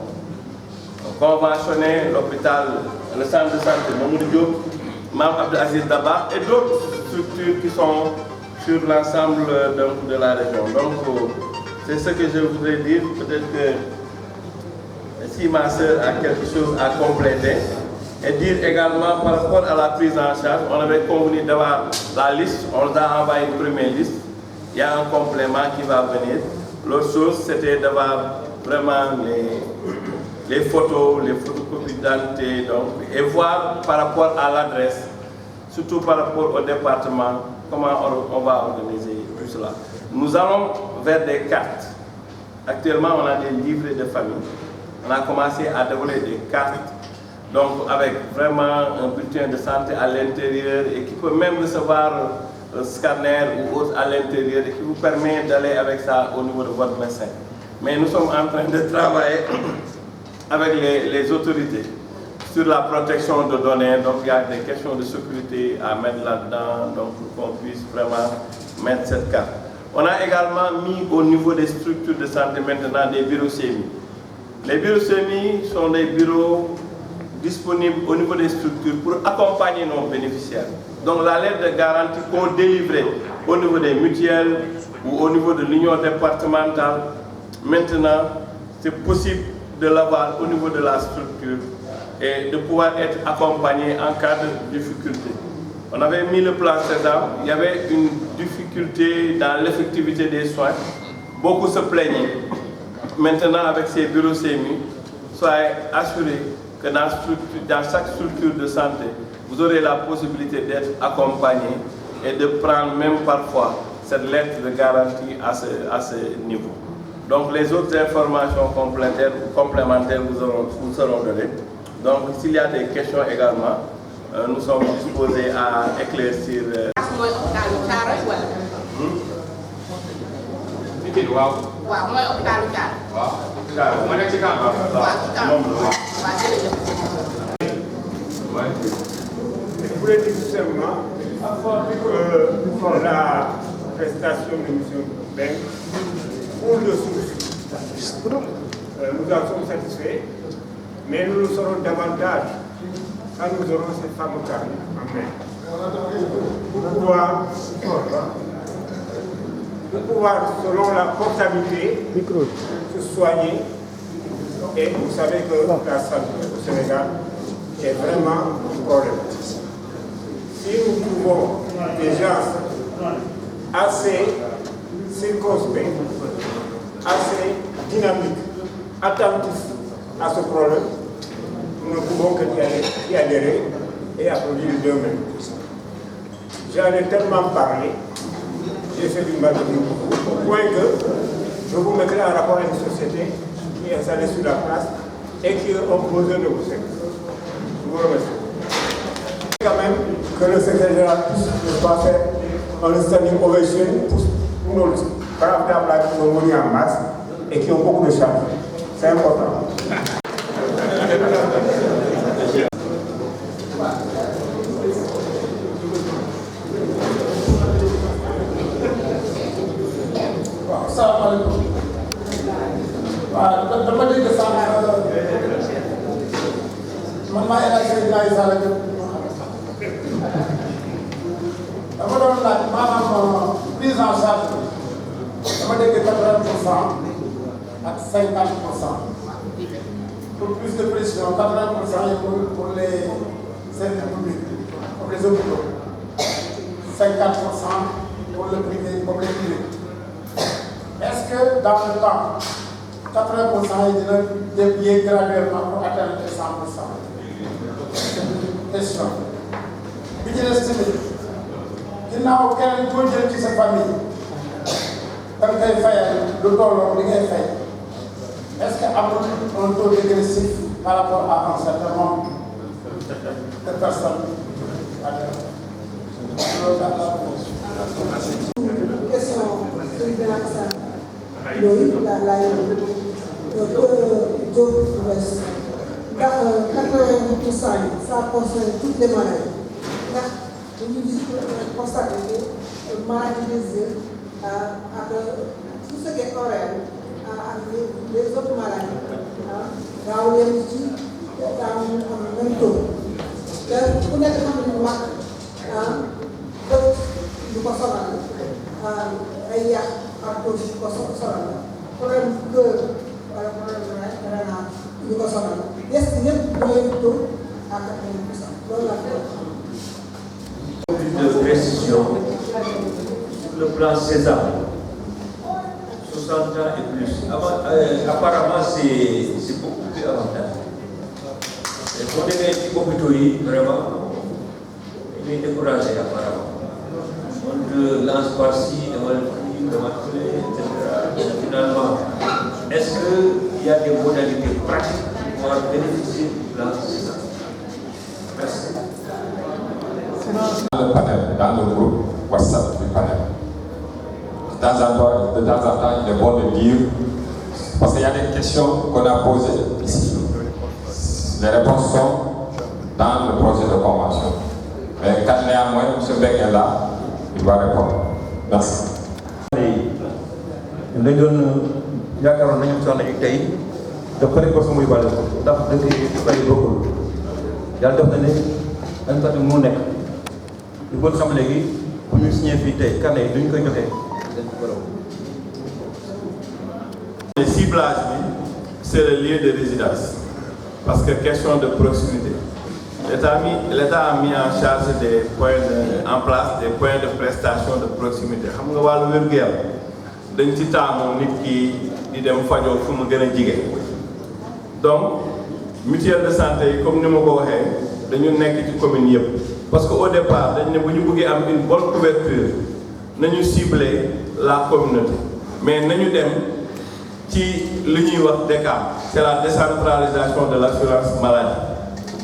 conventionné l'hôpital, le centre de santé Mamoudou Diop, Mam Abdelaziz Daba et d'autres structures qui sont sur l'ensemble de la région. Donc c'est ce que je voudrais dire. Peut-être que si ma soeur a quelque chose à compléter, et dire également par rapport à la prise en charge, on avait convenu d'avoir la liste, on nous a envoyé une première liste, il y a un complément qui va venir. L'autre chose, c'était d'avoir vraiment les photos, les photocopies d'identité, et voir par rapport à l'adresse, surtout par rapport au département, comment on va organiser tout cela. Nous allons vers des cartes. Actuellement, on a des livrets de famille. On a commencé à développer des cartes. Donc avec vraiment un bulletin de santé à l'intérieur et qui peut même recevoir un scanner ou autre à l'intérieur et qui vous permet d'aller avec ça au niveau de votre médecin. Mais nous sommes en train de travailler avec les autorités sur la protection de données. Donc il y a des questions de sécurité à mettre là-dedans, donc pour qu'on puisse vraiment mettre cette carte. On a également mis au niveau des structures de santé maintenant des bureaux CMI. Les bureaux CMI sont des bureaux disponibles au niveau des structures pour accompagner nos bénéficiaires. Donc la lettre de garantie qu'on délivrait au niveau des mutuelles ou au niveau de l'union départementale, maintenant c'est possible de l'avoir au niveau de la structure et de pouvoir être accompagné en cas de difficulté. On avait mis le plan Sésame, il y avait une difficulté dans l'effectivité des soins, beaucoup se plaignaient. Maintenant avec ces bureaux CMI, soyez assurés que dans chaque structure de santé, vous aurez la possibilité d'être accompagné et de prendre même parfois cette lettre de garantie à ce niveau. Donc les autres informations complémentaires vous seront données. Donc s'il y a des questions également, nous sommes disposés à éclaircir. Je voulais dire tout simplement que la prestation de M. Ben pour le source. Nous en sommes satisfaits, mais nous le serons davantage quand nous aurons cette fameux carnet en main. Pour pouvoir, selon la portabilité, se soigner. Et vous savez que la santé au Sénégal est vraiment un problème. Si nous trouvons des gens assez circonspects, assez dynamiques, attentifs à ce problème, nous ne pouvons que y adhérer et applaudir d'eux-mêmes. J'en ai tellement parlé, j'ai fait du mal de nous, au point que je vous mettrai en rapport avec une société qui est installée sur la place et qui ont besoin de vous servir. Je vous remercie. Quand même que le secrétaire général puisse faire un standing ovation pour nos braves dames là qui sont venus en masse et qui ont beaucoup de charme. C'est important. Assalamualaikum. Dama dégg sànq man maa ngi laaj Seydina Issa la dama doon laaj maanaam prise en charge dama dégg 80% ak 50%. Pour plus de précision, 80% est pour les services publics, pour les hôpitaux. 50% pour le privé, pour les privés. Est-ce que dans le temps, 80% est dévié graduellement pour atteindre les 100%? Question. Bi ci des tamit ginnaaw keneen koo jël ci sa famille da nga koy fayal lu tolloo li ngay fay. Est-ce qu'il y a un taux dégressif par rapport à un certain nombre de personnes? Question de la Loïc, la 80%, ça concerne toutes les maladies. Nous constatons que maladie des yeux, tout ce qui est oreille, les autres maladies, dans les outils, dans le même taux. Pour les gens qui ont du consommateur, il y a un taux du consommateur. Problème que du consommateur. Est-ce qu'il y a un taux à 80%? De précision sur le plan César. 60 ans et plus. Apparemment, c'est beaucoup plus avantageux. Et pour les petits hôpitaux, vraiment, il est découragé apparemment. On te lance par-ci, devant le prix, devant le etc. Finalement, est-ce qu'il y a des modalités pratiques pour pouvoir bénéficier du plan César? Merci. Dans le panel, dans le groupe WhatsApp du panel. De temps en temps, il est bon de dire, parce qu'il y a des questions qu'on a posées ici. Les réponses sont dans le projet de convention. Mais quand néanmoins, M. Beck est là, il doit répondre. Merci. dañ doon yaakaaroon nañu soxna yi tey daf ko rek ko muy bale ndax dëkk yi bari bokkul yàlla def na ne administratif mu nekk ñu bëgg xam léegi bu ñu signé fii tey carnet yi duñ koy joxee dañ ko borom. Le ciblage, c'est le lieu de résidence. Parce que question de proximité. L'État a mis en charge en place des points de prestation de proximité. Xam nga wàllu wér-gu-yaram dañ ci taamu nit ki di dem fajoo fu mu gën a jige. Donc mutuelle de santé yi comme ni ma ko waxee dañu nekk ci commune yëpp. Parce que au départ dañ ne bu ñu bëggee am une bonne couverture nañu cibler la communauté mais nañu dem ci li ñuy wax DECAM c'est la décentralisation de l'assurance maladie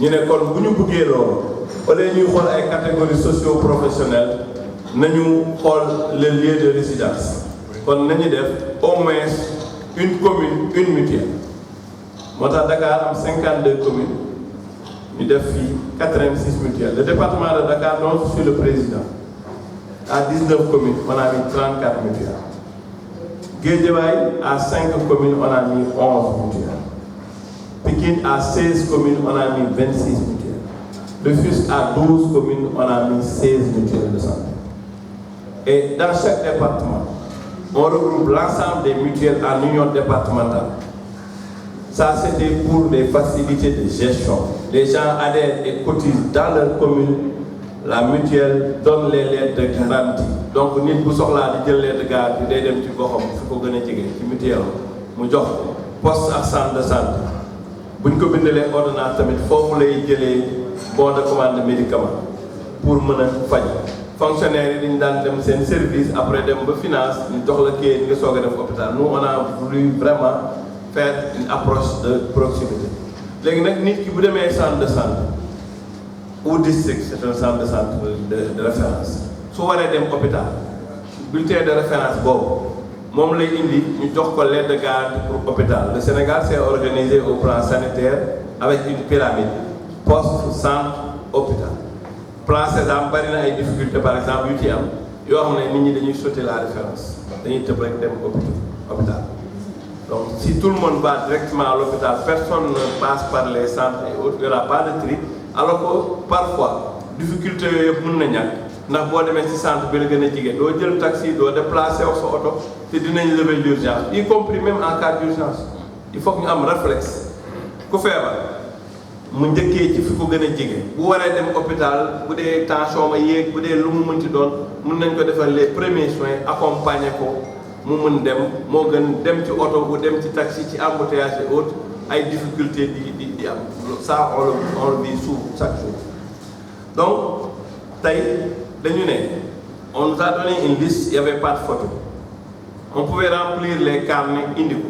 ñu ne kon bu ñu bëggee loolu au lieu ñuy xool ay catégories socio-professionnelles nañu xool le lieu de résidence kon nañu def au moins une commune une mutuelle moo tax Dakar am 52 communes ñu def fii 86 mutuelles le département de Dakar dont je suis le président à 19 communes on a mis 34 mutuelles Guédiawaye à 5 communes on a mis 11 mutuelles Pikine à 16 communes on a mis 26 mutuelles Rufisque à 12 communes on a mis 16 mutuelles de santé et dans chaque département on regroupe l'ensemble des mutuelles en union départementale. Ça, c'était pour des facilités de gestion. Les gens adhèrent et cotisent dans leur commune. La mutuelle donne les lettres de garantie. Donc, nit bu soxlaa di jël lettre de garantie day dem ci goxam fi ko gën a jege ci mutuelle mu jox poste ak centre de santé. buñ ko bindalee ordonnance tamit foofu lay jëlee bon de commande médicament pour mën a faj. Fonctionnaires yi dañu daan dem seen service après dem ba finance ñu jox la kii nga soog a def hôpital nous on a voulu vraiment faire une approche de proximité léegi nag nit ki bu demee centre de santé ou district c'est un centre de santé de référence su waree dem hôpital bulletin de référence boobu moom lay indi ñu jox ko lettre de garantie pour hôpital. Le Sénégal s'est organisé au plan sanitaire avec une pyramide poste centre hôpital. Plan Sésame bari na ay difficultés par exemple yu ci am yoo xam ne nit ñi dañuy sauter la référence dañuy tëb rek dem hôpital donc si tout le monde va directement à l'hôpital personne ne passe par les centres et autres il n'y aura pas de tri alors que parfois difficulté yooyu yëpp mën na ñàkk ndax boo demee ci centre bi la gën a jege doo jël taxi doo déplacer wu sa oto te dinañ lever l'urgence y compris même en cas d'urgence il faut que ñu am réflexe ku feebar mu njëkkee ci fi ko gën a jege bu waree dem hôpital bu dee tension ma yéeg bu dee lu mu mënti doon mën nañ ko defal les premiers soins accompagner ko mu mën dem moo gën dem ci oto bu dem ci taxi ci embouteillage et autres ay difficultés di am ça on le vit chaque jour. Donc tey dañu ne on nous a donné une liste il y avait pas de photo on pouvait remplir les carnets indi ko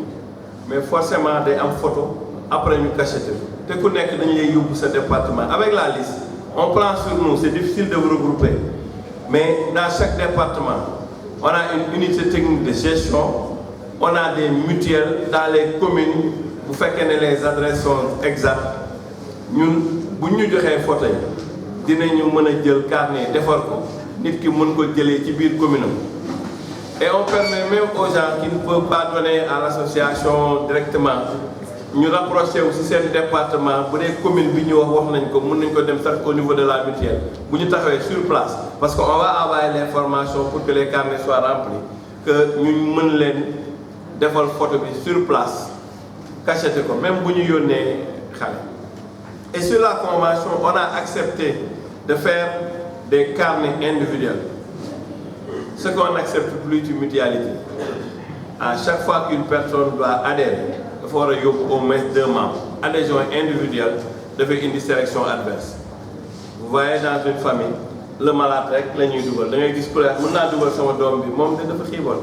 mais forcément day am photo après ñu cacheté te ku nekk dañu lay yóbbu sa département avec la liste on prend sur nous c'est difficile de vous regrouper mais dans chaque département on a une unité technique de gestion on a des mutuelles dans les communes bu fekkee ne les adresses sont exactes ñun bu ñu joxee photo yi dinañu mën a jël carnet defar ko nit ki mën ko jëlee ci biir commune am et on permet même aux gens qui ne peuvent pas donner à l'association directement ñu rapproché aussi seen département bu dee commune bi ñu wax nañ ko mën nañ ko dem sax au niveau de la mutuelle bu ñu taxawee sur place parce que on va envoyer l'information pour que les carnets soient remplis que ñu mën leen defal photo bi sur place cacheté ko même bu ñu yónnee xale. Et sur la convention on a accepté de faire des carnets individuels ce qu'on n'accepte plus ci mutualité à chaque fois qu'une personne doit adhérer dafa war a yóbbu au moins 2 membres adhésion individuelle dafay indi sélection adverse vous voyez dans une famille le malade rek la ñuy dugal da ngay gis peut-être mën naa dugal sama doom bi moom de dafa xiiboon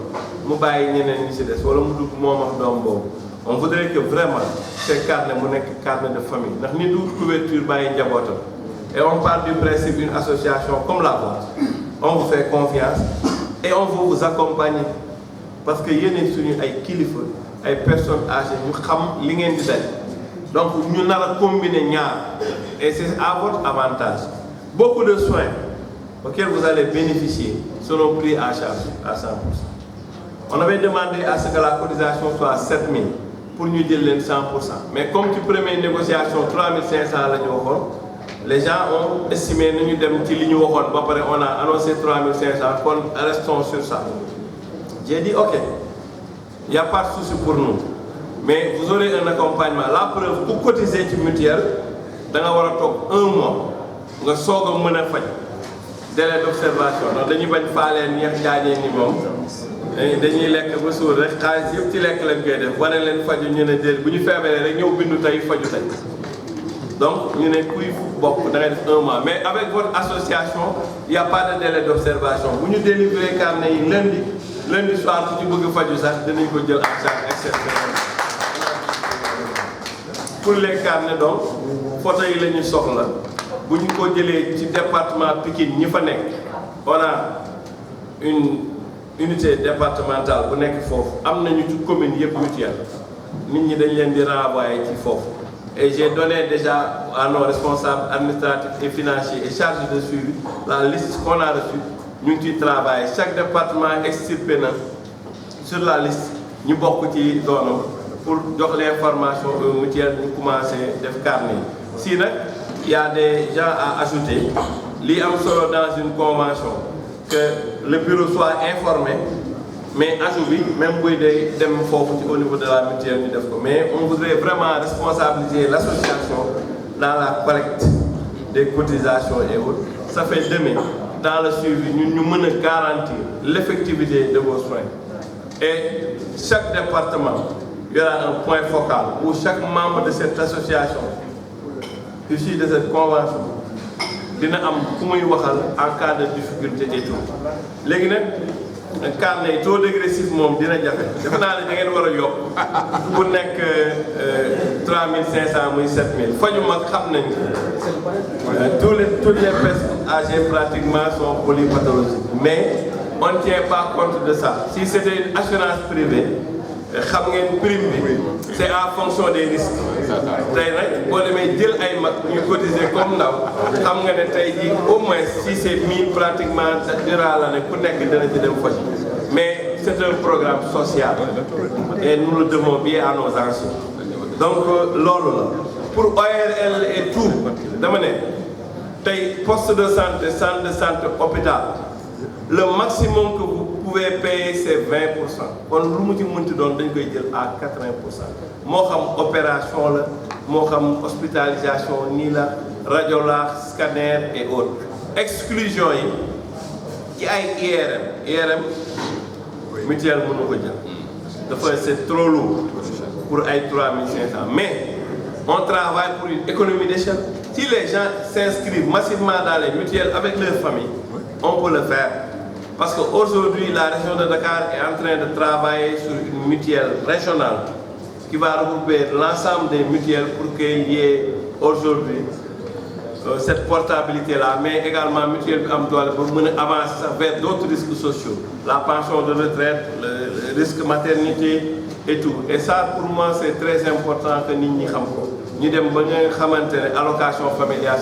mu bàyyi ñeneen ñi ci des wala mu dugg moom ak doom boobu on voudrait que vraiment ces carnets mu nekk carnet de famille ndax ni du couverture bàyyi njabootam et on part du principe d'une association comme la vôtre on vous fait confiance et on veut vous accompagner parce que yéen suñu ay kilifa ay personnes âgées ñu xam li ngeen di daj donc ñu nar a combiner ñaar et c'est à votre avantage beaucoup de soins auxquels vous allez bénéficier seront pris en charge à 100%. On avait demandé à ce que la cotisation soit 7 000 pour ñu jël leen 100%. Mais comme ci première négociation 3 500 la ñu waxoon les gens ont estimé nañu dem ci li ñu waxoon ba pare on a annoncé 3 500 kon restons sur ça. J'ai dit ok, il n'y a pas de souci pour nous mais vous aurez un accompagnement. La preuve pour cotiser ci mutuelle da nga war a toog 1 mois nga soog a mën a faj délai d'observation donc dañuy bañ faaleen ñeex jaajee ni moom dañuy lekk ba suur rek xaalis yëpp ci lekk lañ koy def wane leen faju ñu ne déet bu ñu feebaree rek ñëw bindu tey faju tey donc ñu ne kuy bokk da ngay def 1 mois mais avec votre association il n'y a pas de délai d'observation bu ñu délivrer carnet yi lundi lundi soir ku ci bëgg faju sax dinañ ko jël en charge exceptionnelle. Pour les carnets donc photo yi la ñuy soxla bu ñu ko jëlee ci département Pikine ñi fa nekk on a une unité départementale bu nekk foofu am nañu ci commune yëpp mutuelle nit ñi dañ leen di renvoyer ci foofu. Et j'ai donné déjà à nos responsables administratifs et financiers et chargés de suivi la liste qu'on a reçue. Nous travaillons. Chaque département extirpé sur la liste. Nous avons beaucoup zone pour donner l'information aux mutuelles, nous commençons à faire carnet. Sinon, il y a des gens à ajouter. Il y a dans une convention que le bureau soit informé. Mais ajouter, même au niveau de la mutuelle, mais on voudrait vraiment responsabiliser l'association dans la collecte des cotisations et autres. Ça fait demain, dans le suivi, nous pouvons garantir l'effectivité de vos soins. Et chaque département, il y aura un point focal où chaque membre de cette association, issu de cette convention, dina am ku muy waxal en cas de difficulté et tout. Léegi nag carnet taux dégressif moom dina jafe defe naa ne da ngeen war a yokk bu nekk 3500 muy 7000 faju mag xam nañ toutes les personnes âgées pratiquement sont polypathologiques mais on ne tient pas compte de ça. Si c'était une assurance privée xam ngeen prime bi c'est en fonction des risques tey nag boo demee jël ay mag ñu cotiser comme ndaw xam nga ne tey jii au moins si c'est 1000 pratiquement durant l'année ku nekk dina ci dem faj mais c'est un programme social et nous le devons bien à nos anciens. Donc loolu la pour ORL et tout dama ne tey poste de santé centre de santé hôpital le maximum que vous pouvez payer c'est 20%. kon lu mu ci mënti doon dañ koy jël à 80%. moo xam opération la moo xam hospitalisation nii la rajo la scanner et autres. exclusion yi ci ay IRM mutuelle mënu ko jël dafa c'est trop lourd pour ay 3500 mais on travaille pour une économie d'échelle. Si les gens s'inscrivent massivement dans les mutuelles avec leur famille on peut le faire. Parce qu'aujourd'hui, la région de Dakar est en train de travailler sur une mutuelle régionale qui va regrouper l'ensemble des mutuelles pour qu'il y ait aujourd'hui cette portabilité-là, mais également mutuelle pour avancer vers d'autres risques sociaux, la pension de retraite, le risque maternité et tout. Et ça, pour moi, c'est très important que nous sachions. Nous allocation familiale.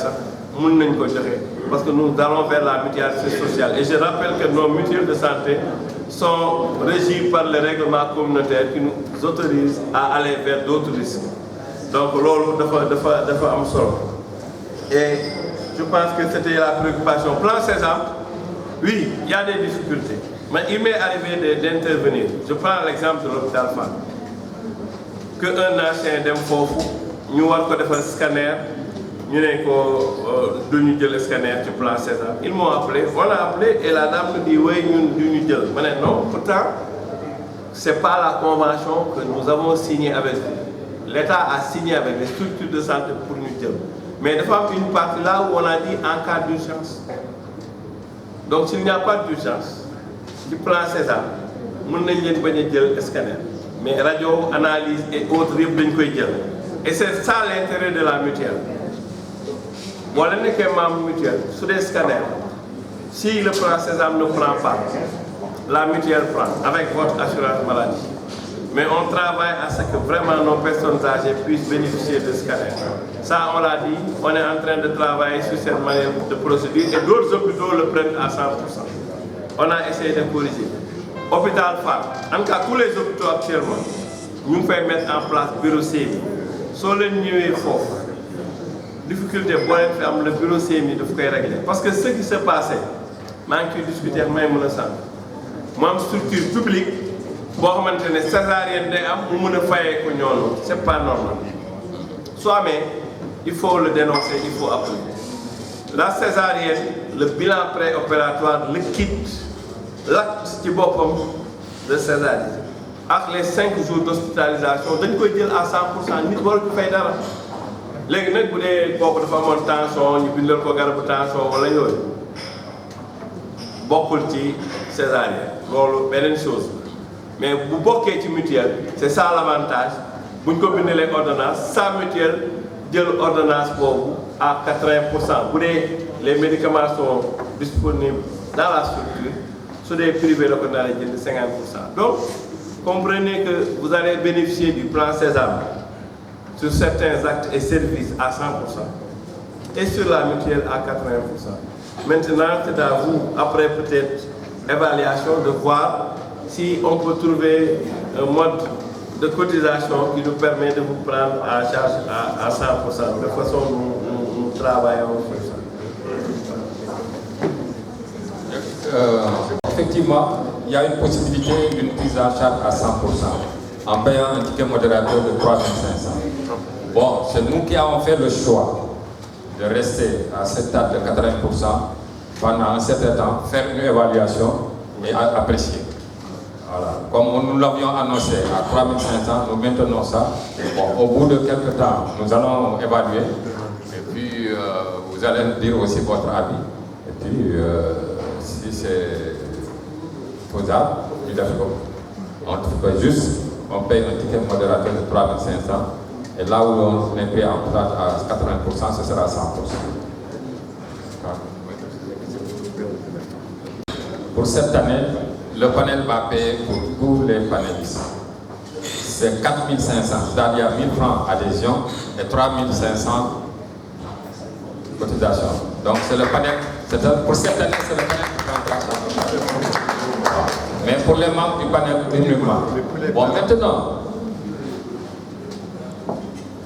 Parce que nous allons vers la mutualité sociale. Et je rappelle que nos mutuelles de santé sont régies par les règlements communautaires qui nous autorisent à aller vers d'autres risques. Donc, dafa am solo. Et je pense que c'était la préoccupation. Plan Sésame, oui, il y a des difficultés. Mais il m'est arrivé d'intervenir. Je prends l'exemple de l'hôpital Fann. Qu'un ancien d'un foofu, nous avons fait un scanner. Nous avons fait le scanner du plan Sésame. Ils m'ont appelé, on l'a appelé et la dame nous dit oui, nous avons fait. Non, pourtant, ce n'est pas la convention que nous avons signée avec vous. L'État a signé avec les structures de santé pour nous dire. Mais il y a une partie là où on a dit en cas d'urgence. Donc s'il n'y a pas d'urgence, du plan Sésame, nous n'avons pas le scanner. Mais radio, analyse et autres, et c'est ça l'intérêt de la mutuelle. Voilà que membre mutuelle, sur des scanners, si le plan Sésame ne prend pas, la mutuelle prend avec votre assurance maladie. Mais on travaille à ce que vraiment nos personnes âgées puissent bénéficier de scanners. Ça, on l'a dit, on est en train de travailler sur cette manière de procédure et d'autres hôpitaux le prennent à 100%. On a essayé de corriger. Hôpital Fann, en tout cas tous les hôpitaux actuellement, nous pouvons mettre en place le bureau CMI. Sur le niveau fort, difficulté pour le bureau CMI de régler. Parce que ce qui s'est passé, je discuté avec moi, une structure publique, si césarienne c'est pas normal. Soit mais il faut le dénoncer, il faut appeler. La césarienne, le bilan préopératoire, le kit, l'acte qui de césarienne. Avec les 5 jours d'hospitalisation, on peut dire à 100%, nit waru fay dara. Légui nak bu dé koku dafa amone tension, ñu bindal ko garabu tension wala yoy. Bokul ci césarienne. loolu beneen chose mais bu bokkee ci mutuelle c'est ça l'avantage bu ñu ko bindalee ordonnance sans mutuelle jël ordonnance boobu à 80%. Bu dee les médicaments sont disponibles dans la structure su dee privé la ko daal di jënd 50%. Donc comprenez que vous allez bénéficier du plan Sésame sur certains actes et services à 100% et sur la mutuelle à 80%. Maintenant, c'est à vous, après peut-être évaluation, de voir si on peut trouver un mode de cotisation qui nous permet de vous prendre en charge à 100%. De toute façon, nous travaillons sur ça. Effectivement, il y a une possibilité d'une prise en charge à 100% en payant un ticket modérateur de 3 500. Bon, c'est nous qui avons fait le choix de rester à cette stade de 80% pendant un certain temps, faire une évaluation et apprécier. Voilà. Comme nous l'avions annoncé à 3 500, nous maintenons ça. Bon, au bout de quelques temps, nous allons évaluer et puis vous allez nous dire aussi votre avis. Et puis, si c'est faisable, on paye un ticket modérateur de 3 500 et là où on est payé en place à 80%, ce sera 100%. Pour cette année, le panel va payer pour tous les panélistes. C'est 4 500, c'est-à-dire 1 000 francs adhésion et 3 500 cotisation. Donc c'est le panel, pour cette année, c'est le panel qui prendra ça. Mais pour les membres du panel uniquement. Bon, maintenant,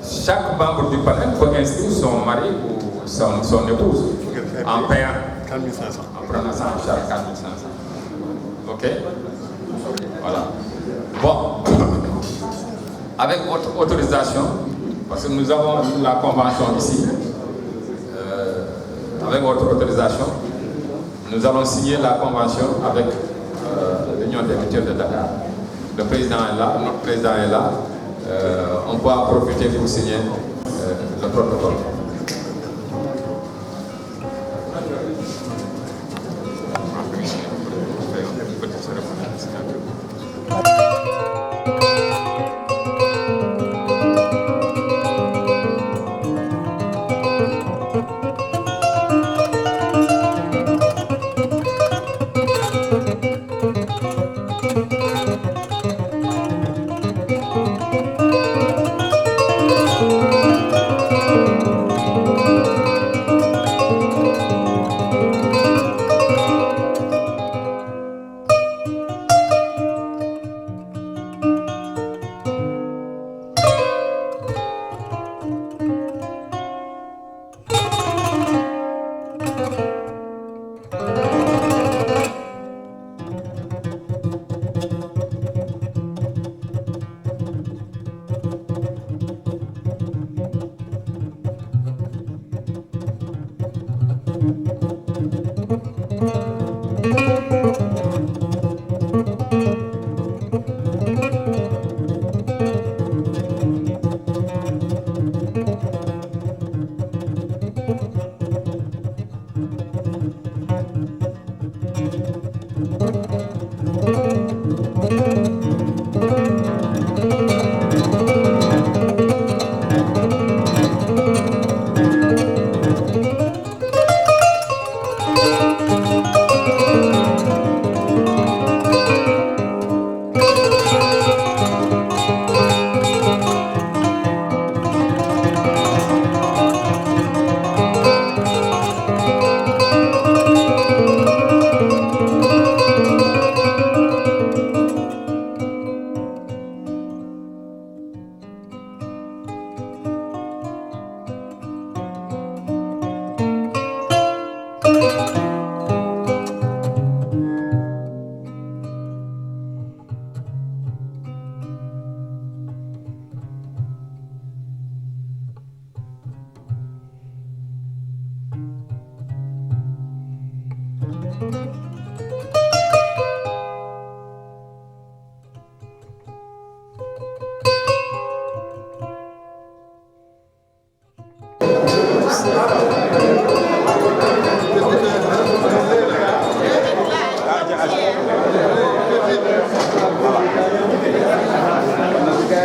chaque membre du panel peut inscrire son mari ou son épouse en payant 4 500. En prenant ça en charge 4 500. Ok? Voilà. Bon, avec votre autorisation, parce que nous avons la convention ici, avec votre autorisation, nous allons signer la convention avec l'Union des mutuelles de Dakar. Le président est là, notre président est là. On peut en profiter pour signer le protocole.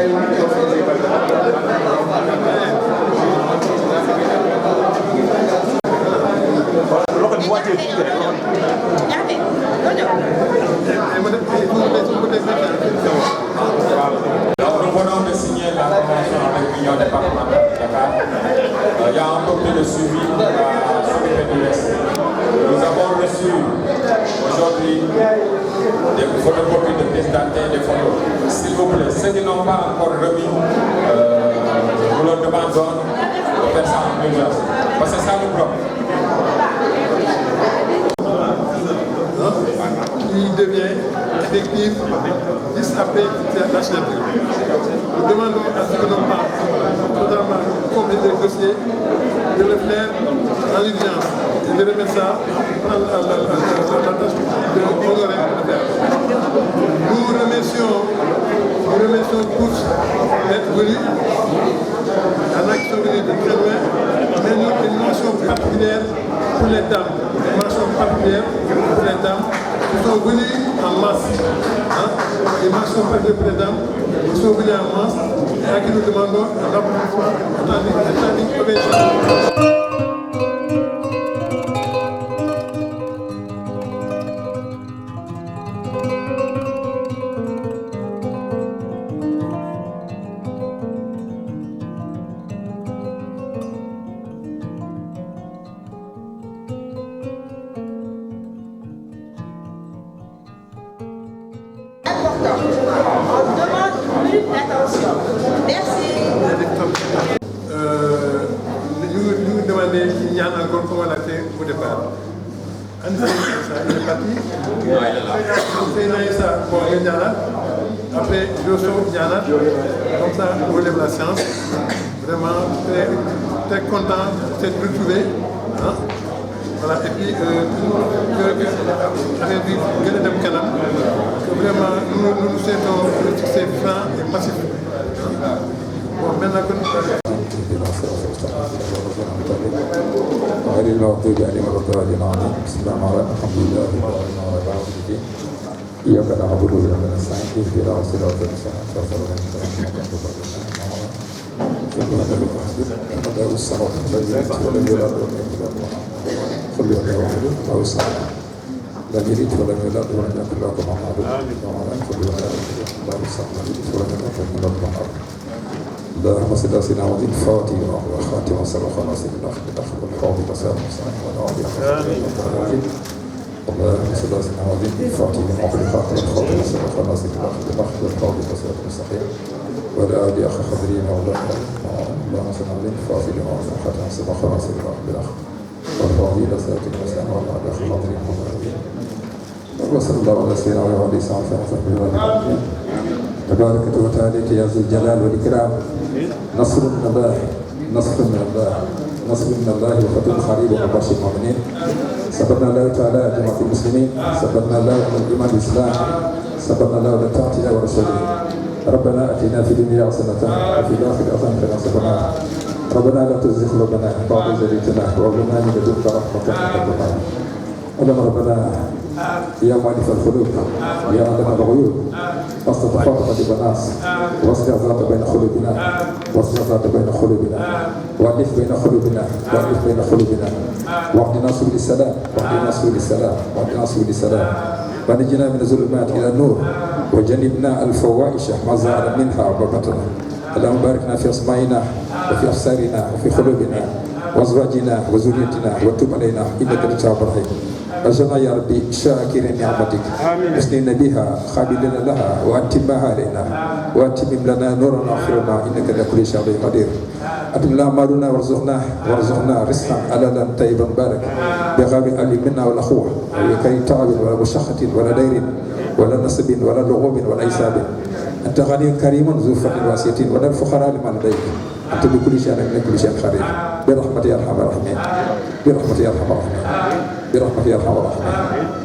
Nous venons de signer la convention avec l'Union départementale de Dakar. Il y a un comité de suivi à CDPDS. Nous avons reçu aujourd'hui des photocopies de pièces d'identité et des photos. S'il vous plaît, ceux qui n'ont pas encore remis, nous leur demandons de faire ça en urgence. Parce que ça nous bloque. Qui devient effectif juste après la signature. Nous demandons à ce que nos parents, totalement compléter le dossier, de le faire en urgence et de remettre ça à la tâche de honorer de faire. Nous remercions tous d'être venus. Il y en a qui sont venus de très loin, mais nous avons une mention particulière pour les dames. Une mention particulière pour les dames qui sont venus en masse. Les mentions particulières pour les dames qui sont venus en masse et à qui nous demandons un applaudissement. On demande plus d'attention. Merci. Nous demandons qu'il y a encore comment la faire au départ. Il est parti. C'est Naïssa, bon, il y a là. Après, Josso, il y a là. Comme ça, on relève la science. Vraiment très content d'être retrouvé. Voilà, et puis, vraiment, nous souhaitons que c'est franc et pacifique. Bon, maintenant que nous غير المغضوب عليهم ولا الضالين آمين. بسم الله الرحمن الرحيم. الحمد لله رب العالمين. إياك نعبد وإياك نستعين. اهدنا الصراط المستقيم صراط الذين أنعمت عليهم غير الصراط الذين ولم يولد صل على محمد أو الصلاة لم يلد ولم يولد ولم يكن له كفوا أحد. اللهم صل على سيدنا محمد الفاتح والخاتم وسبق ناصر الحق بالحق والحاضر وسلام وسلام والعافية. اللهم صل على سيدنا محمد الفاتح والخاتم والخاتم وسبق ناصر الحق بالحق والحاضر وسلام وسلام ولا آل أخ خضرين مولانا. اللهم صل على الفاتح والخاتم وسبق ناصر الحق بالحق والحاضر وسلام وسلام ولا آل أخ خضرين مولانا. وصلى الله على سيدنا محمد وسلم. تبارك وتعالى يا ذو الجلال والإكرام. نصر من الله، نصر من الله، نصر من الله وفتح قريب وبشر المؤمنين. سبحنا الله تعالى جماعة المسلمين، سبحنا الله الإيمان الإسلام، سبحنا الله لطاعة الله ورسوله. ربنا آتنا في الدنيا حسنة وفي الآخرة حسنة وقنا عذاب. ربنا لا تزغ قلوبنا بعد إذ هديتنا وهب لنا من لدنك رحمة إنك أنت الوهاب. اللهم ربنا يا مؤلف القلوب يا عالم الغيوب واصلح خاطر الناس واصلح ذات بين قلوبنا واصلح ذات بين قلوبنا والف بين قلوبنا والف بين قلوبنا واهدنا سبل السلام واهدنا سبل السلام واهدنا سبل السلام ونجنا من الظلمات الى النور وجنبنا الفواحش ما ظهر منها وبطن. اللهم باركنا في اسمائنا وفي ابصارنا وفي قلوبنا وازواجنا وذريتنا وتب علينا انك انت التواب الرحيم. أجرنا يا ربي شاكرين نعمتك مسنين بها خابلين لها وأتمها علينا وأتمم لنا نورا آخرنا إنك على كل شيء قدير. أتم لنا مالنا وارزقنا رزقا حلالا طيبا باركا بغير ألم منا ولا أخوة وكي تعب ولا مشقة ولا دير ولا نصب ولا لغوب ولا إيساب. أنت غني كريم ذو فضل واسعة ولا الفقراء لمن لديك. أنت بكل شيء من كل شيء خير برحمتك يا أرحم الراحمين برحمتك يا أرحم الراحمين برحمتك يا أرحم الراحمين.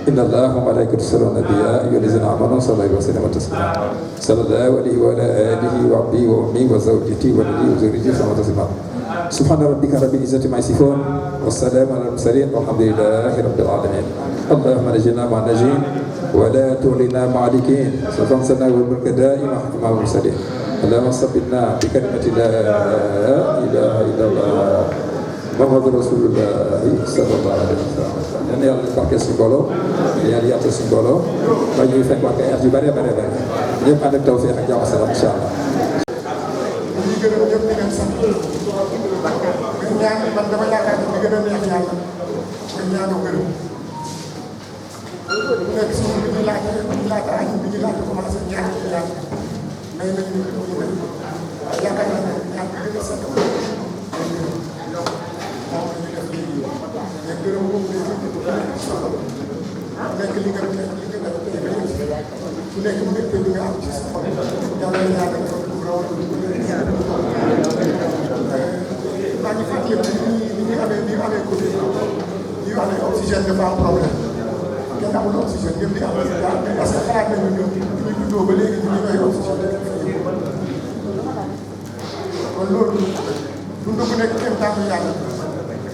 إن الله وملائكته يصلون على النبي يا أيها الذين آمنوا صلوا عليه وسلموا تسليما. صلى الله عليه وعلى آله وأبيه وأمه وزوجته وولده وذريته وسلم تسليما. سبحان ربك رب العزة عما يصفون والسلام على المرسلين والحمد لله رب العالمين. اللهم نجنا مع الناجين ولا تولنا مع الهالكين. سبحان الله والملك دائما مع المرسلين. اللهم صبنا بكلمة لا إله إلا الله محمد رسول الله صلى الله عليه وسلم. Yàlla yàlla barke si mbooloo yàlla yàlla si mbooloo ba ñuy fekk waa kay at yu bare bare bare ñëpp ànd ak tawfeex ak jàmm salaam incha allah. ñu gërëm ñëpp di leen sant mais ñaan man dama yaakaar ne li gën a neex yàlla mooy ñaanu gërëm bu nekk si ñun bi ñu laata añ bi ñu laata commencé ñaan ci yàlla may nañu ñu ñu mel waaye yaakaar naa ne ñaan bi gën a sant moom la ñu def léegi mais gërëm moom day jënd bu nekk soxla bu nekk li nga def li nga def bu nekk mbégte bi nga am ci sa xol yàlla yàlla nga ko maa ngi fàttali ni ñu amee Covid ñu amee oxygène dafa am problème kenn amul oxygène ñëpp di am parce que xalaat nañu ñun ñu juddoo ba léegi ñu ngi koy oxygène kon loolu dund bu nekk kenn tànn yàlla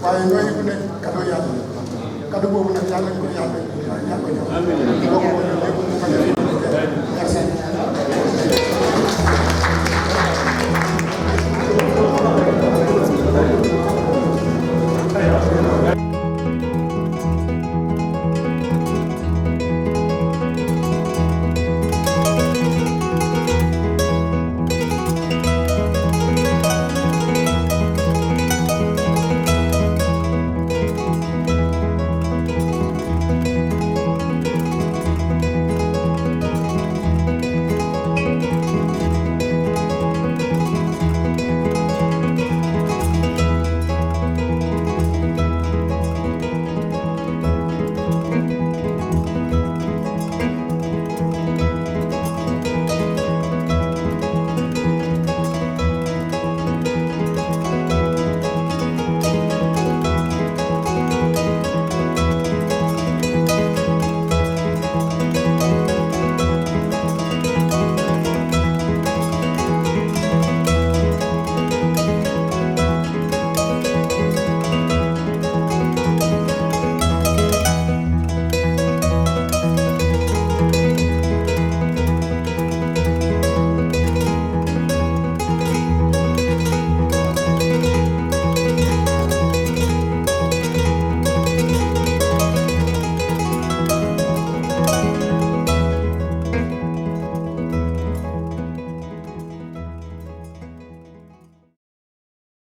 waaye yooyu bu nekk cadeau yàlla cadeau boobu nag yàlla ñu ko yàlla ko jox. Merci.